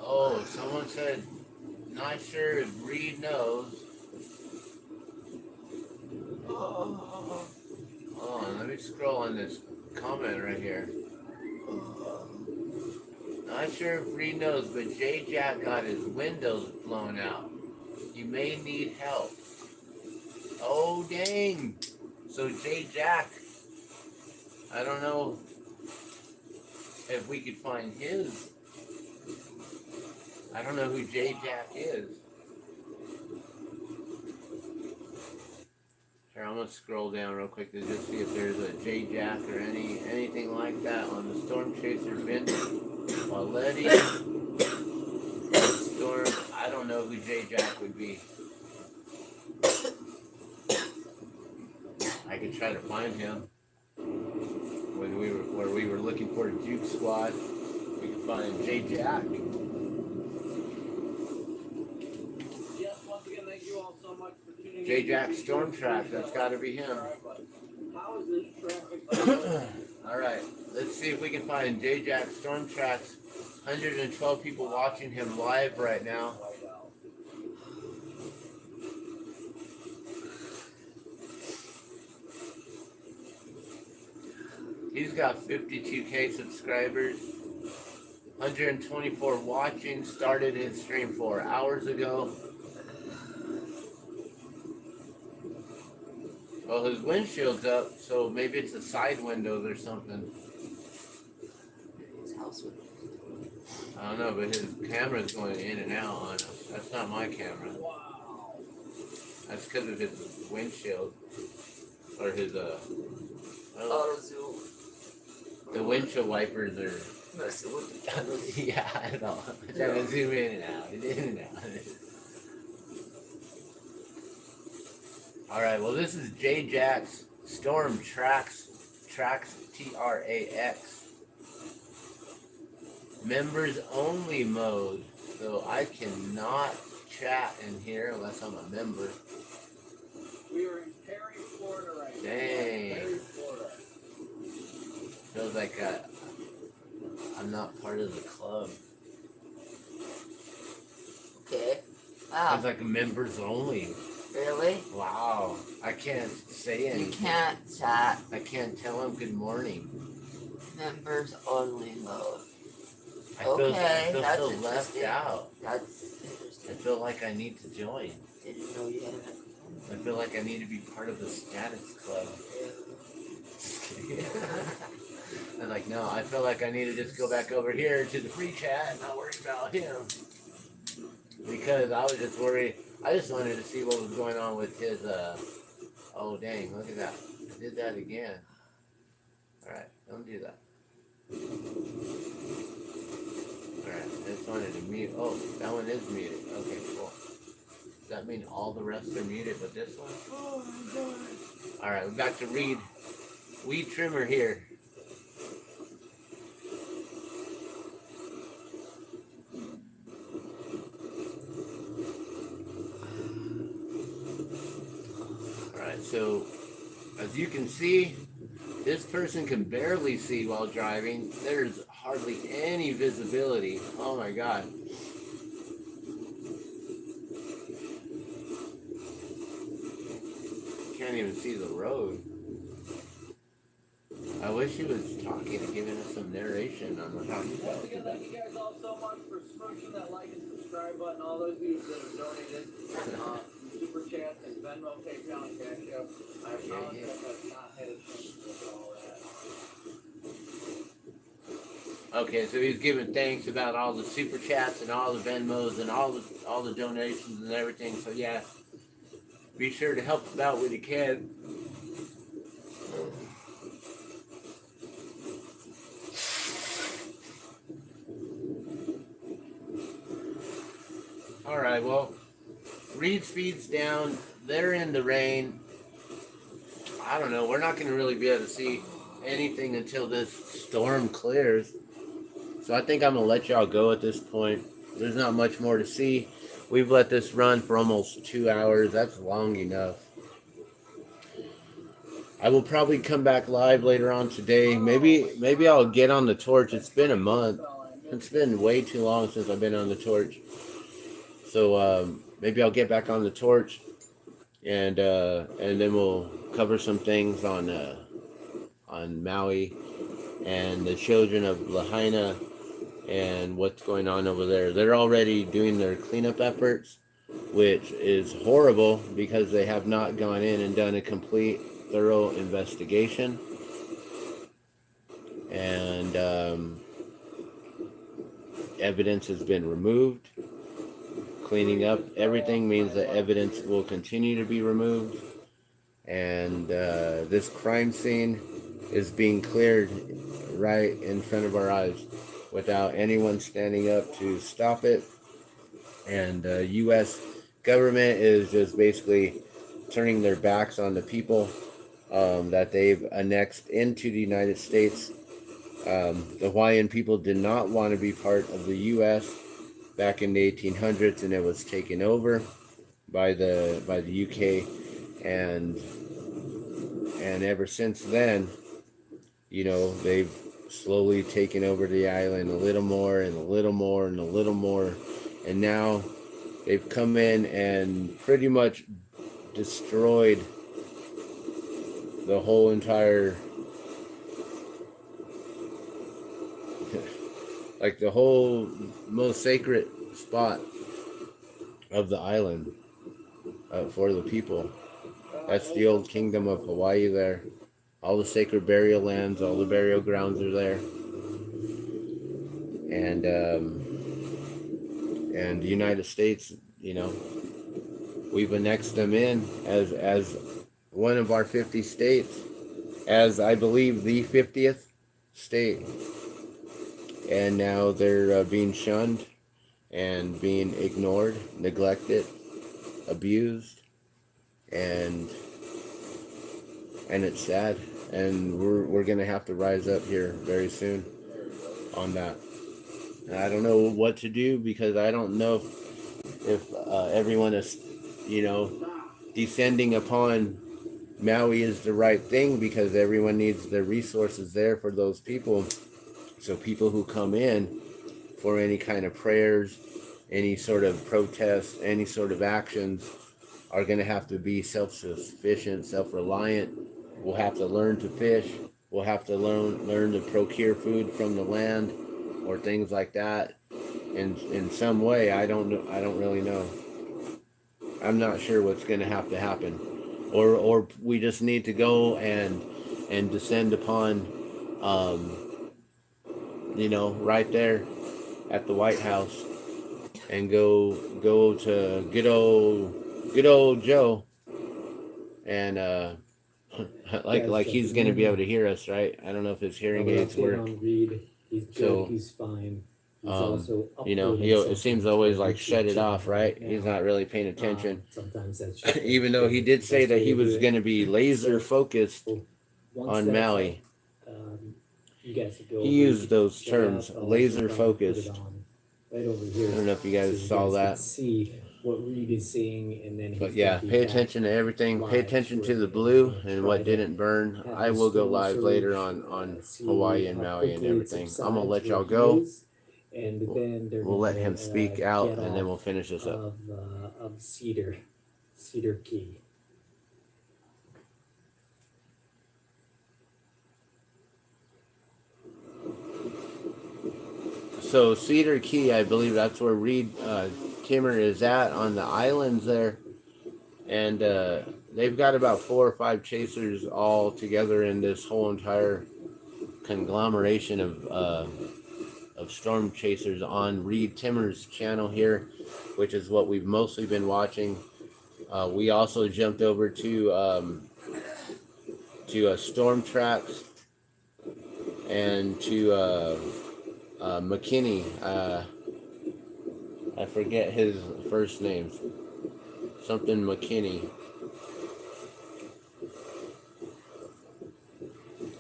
Oh, someone said, not sure if Reed knows. Oh, hold on, let me scroll on this comment right here. Not sure if Reed knows, but J Jack got his windows blown out. You may need help. Oh, dang. So J Jack, I don't know if we could find his. I don't know who J Jack is. Here, I'm gonna scroll down real quick to just see if there's a J Jack or anything like that on the Storm Chaser bench. While Letty, Storm, I don't know who J Jack would be. I could try to find him when we were looking for a Juke Squad. We could find J Jack. Thank you all so much for tuning in. J Jack Storm Track, that's got to be him. How is this traffic? All right, let's see if we can find J Jack Storm Tracks. 112 people watching him live right now. He's got 52K subscribers. 124 watching. Started his stream 4 hours ago. Well, his windshield's up, so maybe it's the side windows or something. His house windows. I don't know, but his camera's going in and out on us. That's not my camera. Wow. That's because of his windshield. Or his, Auto zoom. the windshield wipers are... Messing with the cameras. Yeah, I know. I'm trying to zoom in and out. Alright, well this is J Jack's Storm Tracks TRAX. Members only mode. So I cannot chat in here unless I'm a member. We are in Perry, Florida right now. Dang. Perry, Florida. Feels like I'm not part of the club. Okay. Feels Wow. like members only. Really? Wow. I can't say anything. You can't chat. I can't tell him good morning. Members only mode. I feel Okay, that's so left interesting. out. That's I interesting. feel like I need to join. Didn't know you had it. I feel like I need to be part of the status club. Just kidding. I'm like, no, I feel like I need to just go back over here to the free chat and not worry about him. Because I was just worried. I just wanted to see what was going on with his, oh dang, look at that. I did that again. Alright, don't do that. Alright, I just wanted to mute. Oh, that one is muted. Okay, cool. Does that mean all the rest are muted but this one? Oh my god. Alright, we're back to weed trimmer here. Alright, so as you can see, this person can barely see while driving. There's hardly any visibility. Oh my god. Can't even see the road. I wish he was talking and giving us some narration on how he felt. Thank you guys all so much for smooching that like and subscribe button. All those of you that have donated, super chat and Venmo, PayPal, and Cash App. I apologize if I've not had a chance to look at all that. Okay, so he's giving thanks about all the super chats and all the Venmos and all the donations and everything. So yeah, be sure to help him out when you can. Alright, well, reed speed's down. They're in the rain. I don't know. We're not going to really be able to see anything until this storm clears. So I think I'm going to let y'all go at this point. There's not much more to see. We've let this run for almost 2 hours. That's long enough. I will probably come back live later on today. Maybe I'll get on the torch. It's been a month. It's been way too long since I've been on the torch. So maybe I'll get back on the torch, and then we'll cover some things on Maui and the children of Lahaina and what's going on over there. They're already doing their cleanup efforts, which is horrible because they have not gone in and done a complete, thorough investigation. And evidence has been removed. Cleaning up everything means that evidence will continue to be removed. And this crime scene is being cleared right in front of our eyes without anyone standing up to stop it. And the U.S. government is just basically turning their backs on the people that they've annexed into the United States. The Hawaiian people did not want to be part of the U.S. back in the 1800s, and it was taken over by the UK, and ever since then, you know, they've slowly taken over the island a little more and a little more and a little more, and now they've come in and pretty much destroyed the whole entire like the whole most sacred spot of the island for the people. That's the old kingdom of Hawaii there. All the sacred burial lands, all the burial grounds are there. And the United States, you know, we've annexed them in as one of our 50 states, as I believe the 50th state. And now they're being shunned and being ignored, neglected, abused, and it's sad. And we're gonna have to rise up here very soon on that. And I don't know what to do, because I don't know if everyone is, you know, descending upon Maui is the right thing, because everyone needs their resources there for those people. So people who come in for any kind of prayers, any sort of protest, any sort of actions are going to have to be self-sufficient, self-reliant. We'll have to learn to fish. We'll have to learn to procure food from the land or things like that. In some way, I don't really know. I'm not sure what's going to happen. Or we just need to go and descend upon you know, right there at the White House, and go to good old Joe and like Guys, he's gonna be able to hear us, right? I don't know if his hearing aids update work. on Reed. He's good. So, He's fine. He's um, also You know, uploading it something seems to always our like YouTube shut it channel off, right? now. He's not really paying attention. Sometimes that's just Even though he did say best that way he to do was it. going to be laser focused Once on that's Maui. up, you guys could go He over, used you those check out terms, the laser also probably put it focused. on right over here, I don't know if you so guys saw can that. see what Reed is seeing, and then he's But yeah, gonna be pay back attention to everything. Pay live attention to shortly, the and blue we're gonna and try what to didn't burn. have I the will go storm live surge, later on see Hawaii and how Maui and quickly it everything. I'm gonna subsides let where y'all he go. is, and then they're We'll let gonna, him speak out, get and then off we'll finish this up. of Cedar Key. So Cedar Key, I believe that's where Reed Timmer is at on the islands there, and they've got about 4 or 5 chasers all together in this whole entire conglomeration of storm chasers on Reed Timmer's channel here, which is what we've mostly been watching. We also jumped over to Storm Tracks and to McKinney. I forget his first name. Something McKinney.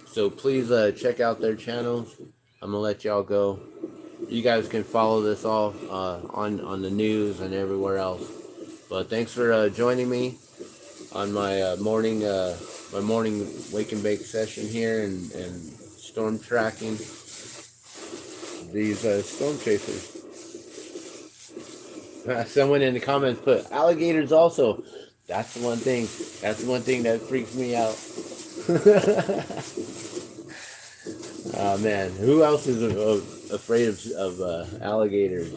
So please check out their channels. I'm gonna let y'all go. You guys can follow this all on the news and everywhere else. But thanks for joining me on my morning wake and bake session here and storm tracking these storm chasers. Someone in the comments put alligators also. That's the one thing. That's the one thing that freaks me out. Oh man, who else is afraid of alligators?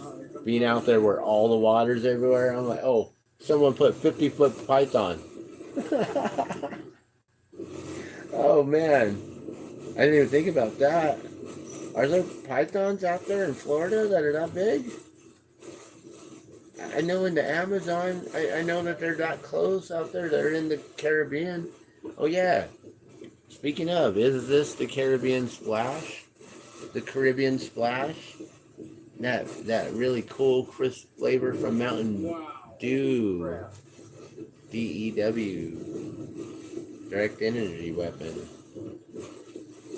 Being out there where all the water's everywhere. I'm like, oh, someone put 50-foot python. Oh man, I didn't even think about that. Are there pythons out there in Florida that are that big? I know in the Amazon, I know that they're that close out there. They're in the Caribbean. Oh yeah. Speaking of, is this the Caribbean Splash? The Caribbean Splash? That really cool, crisp flavor from Mountain Dew. DEW. Direct energy weapon.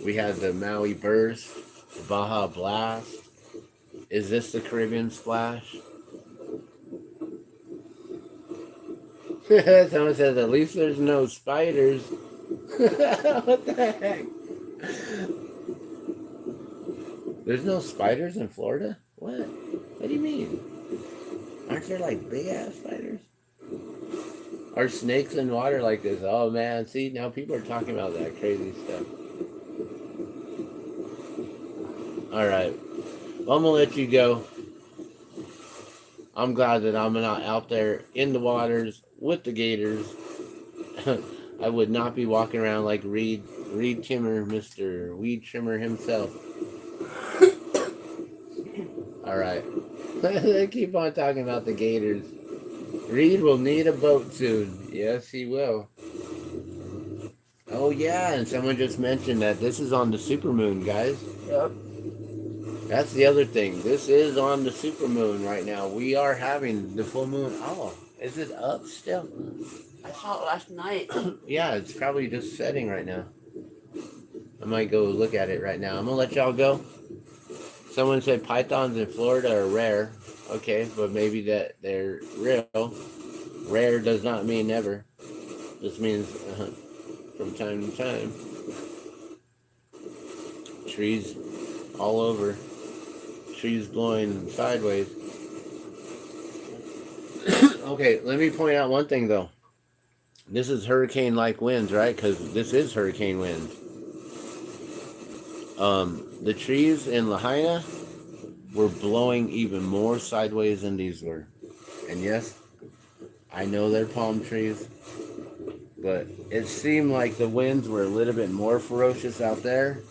We had the Maui Burst, the Baja Blast. Is this the Caribbean Splash? Someone says, at least there's no spiders. What the heck? There's no spiders in Florida? What? What do you mean? Aren't there like big ass spiders? Are snakes in water like this? Oh man, see, now people are talking about that crazy stuff. Alright. Well, I'm gonna let you go. I'm glad that I'm not out there in the waters with the gators. I would not be walking around like Reed Timmer, Mr. Weed Trimmer himself. Alright. They keep on talking about the gators. Reed will need a boat soon. Yes, he will. Oh yeah, and someone just mentioned that this is on the supermoon, guys. Yep. That's the other thing. This is on the supermoon right now. We are having the full moon. Oh, is it up still? I saw it last night. Yeah, it's probably just setting right now. I might go look at it right now. I'm gonna let y'all go. Someone said pythons in Florida are rare. Okay, but maybe that they're real. Rare does not mean never. This means from time to time. Trees all over. Trees blowing sideways. Okay, let me point out one thing though. This is hurricane-like winds, right? Because this is hurricane winds. The trees in Lahaina were blowing even more sideways than these were. And yes, I know they're palm trees, but it seemed like the winds were a little bit more ferocious out there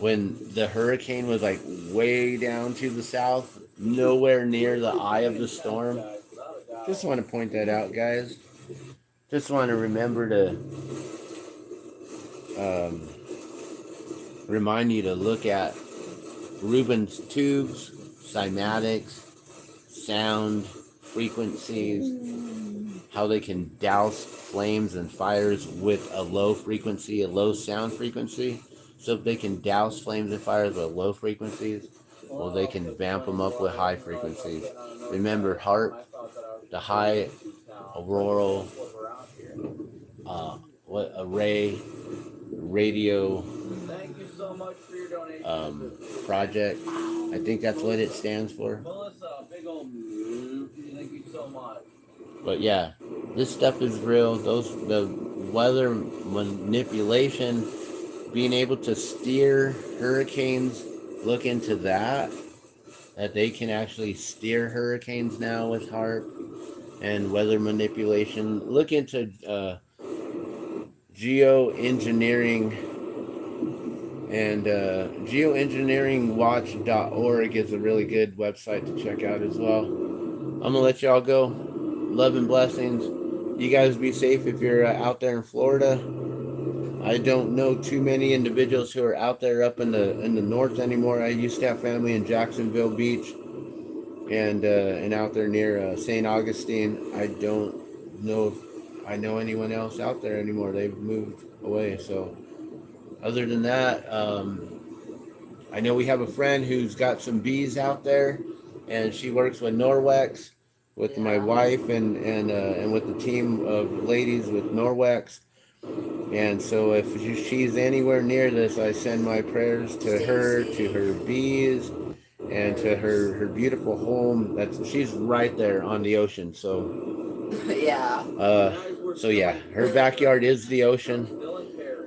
when the hurricane was like way down to the south, nowhere near the eye of the storm. Just want to point that out, guys. Just want to remember to remind you to look at Rubens tubes, cymatics, sound, frequencies, how they can douse flames and fires with a low frequency, a low sound frequency. So if they can douse flames and fires with low frequencies, well, they can vamp them up with high frequencies. Remember, HARP, the high auroral array radio Thank you so much for your donation. project. I think that's what it stands for. Melissa, big old thank you so much. But yeah, this stuff is real. The weather manipulation, being able to steer hurricanes, look into that they can actually steer hurricanes now with HARP and weather manipulation. Look into geoengineering, and geoengineeringwatch.org is a really good website to check out as well. I'm gonna let y'all go. Love and blessings. You guys be safe if you're out there in Florida. I don't know too many individuals who are out there up in the north anymore. I used to have family in Jacksonville Beach and out there near St. Augustine. I don't know if I know anyone else out there anymore. They've moved away. So other than that, I know we have a friend who's got some bees out there, and she works with Norwex, with my wife and with the team of ladies with Norwex. And so if she's anywhere near this, I send my prayers to her, to her bees, and to her beautiful home. She's right there on the ocean. So Yeah. So yeah, her backyard is the ocean.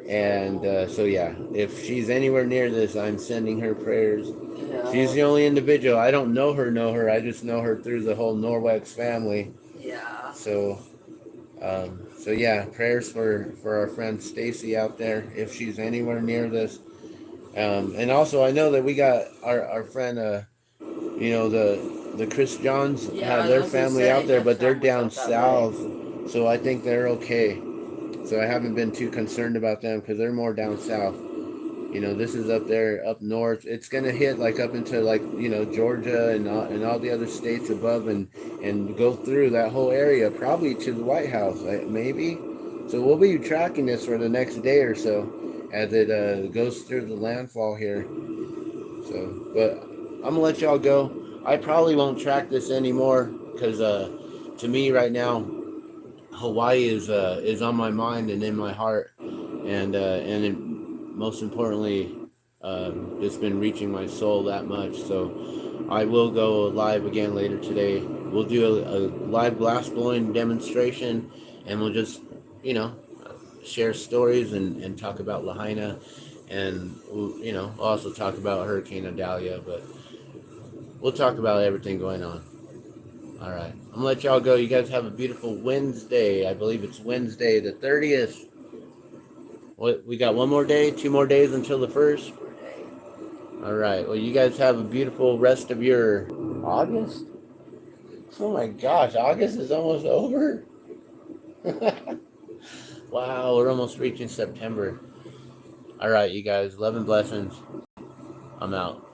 And so yeah, if she's anywhere near this, I'm sending her prayers. Yeah. She's the only individual. I don't know her. I just know her through the whole Norwex family. Yeah. So yeah, prayers for our friend Stacy out there if she's anywhere near this. And also I know that we got our friend the Chris Johns have their family out there, but they're down south. So I think they're okay. So I haven't been too concerned about them because they're more down south. This is up there, up north. It's gonna hit like up into Georgia and all the other states above, and go through that whole area, probably to the White House, maybe. So we'll be tracking this for the next day or so as it goes through the landfall here. So, but I'm gonna let y'all go. I probably won't track this anymore because to me right now, Hawaii is on my mind and in my heart, and most importantly, it's been reaching my soul that much. So I will go live again later today. We'll do a live glass blowing demonstration, and we'll just share stories and talk about Lahaina, and we'll also talk about Hurricane Idalia, but we'll talk about everything going on. All right, I'm gonna let y'all go. You guys have a beautiful Wednesday. I believe it's Wednesday the 30th. What, we got 1 more day, 2 more days until the 1st. All right. Well, you guys have a beautiful rest of your August. Oh my gosh, August is almost over. Wow, we're almost reaching September. All right, you guys, love and blessings. I'm out.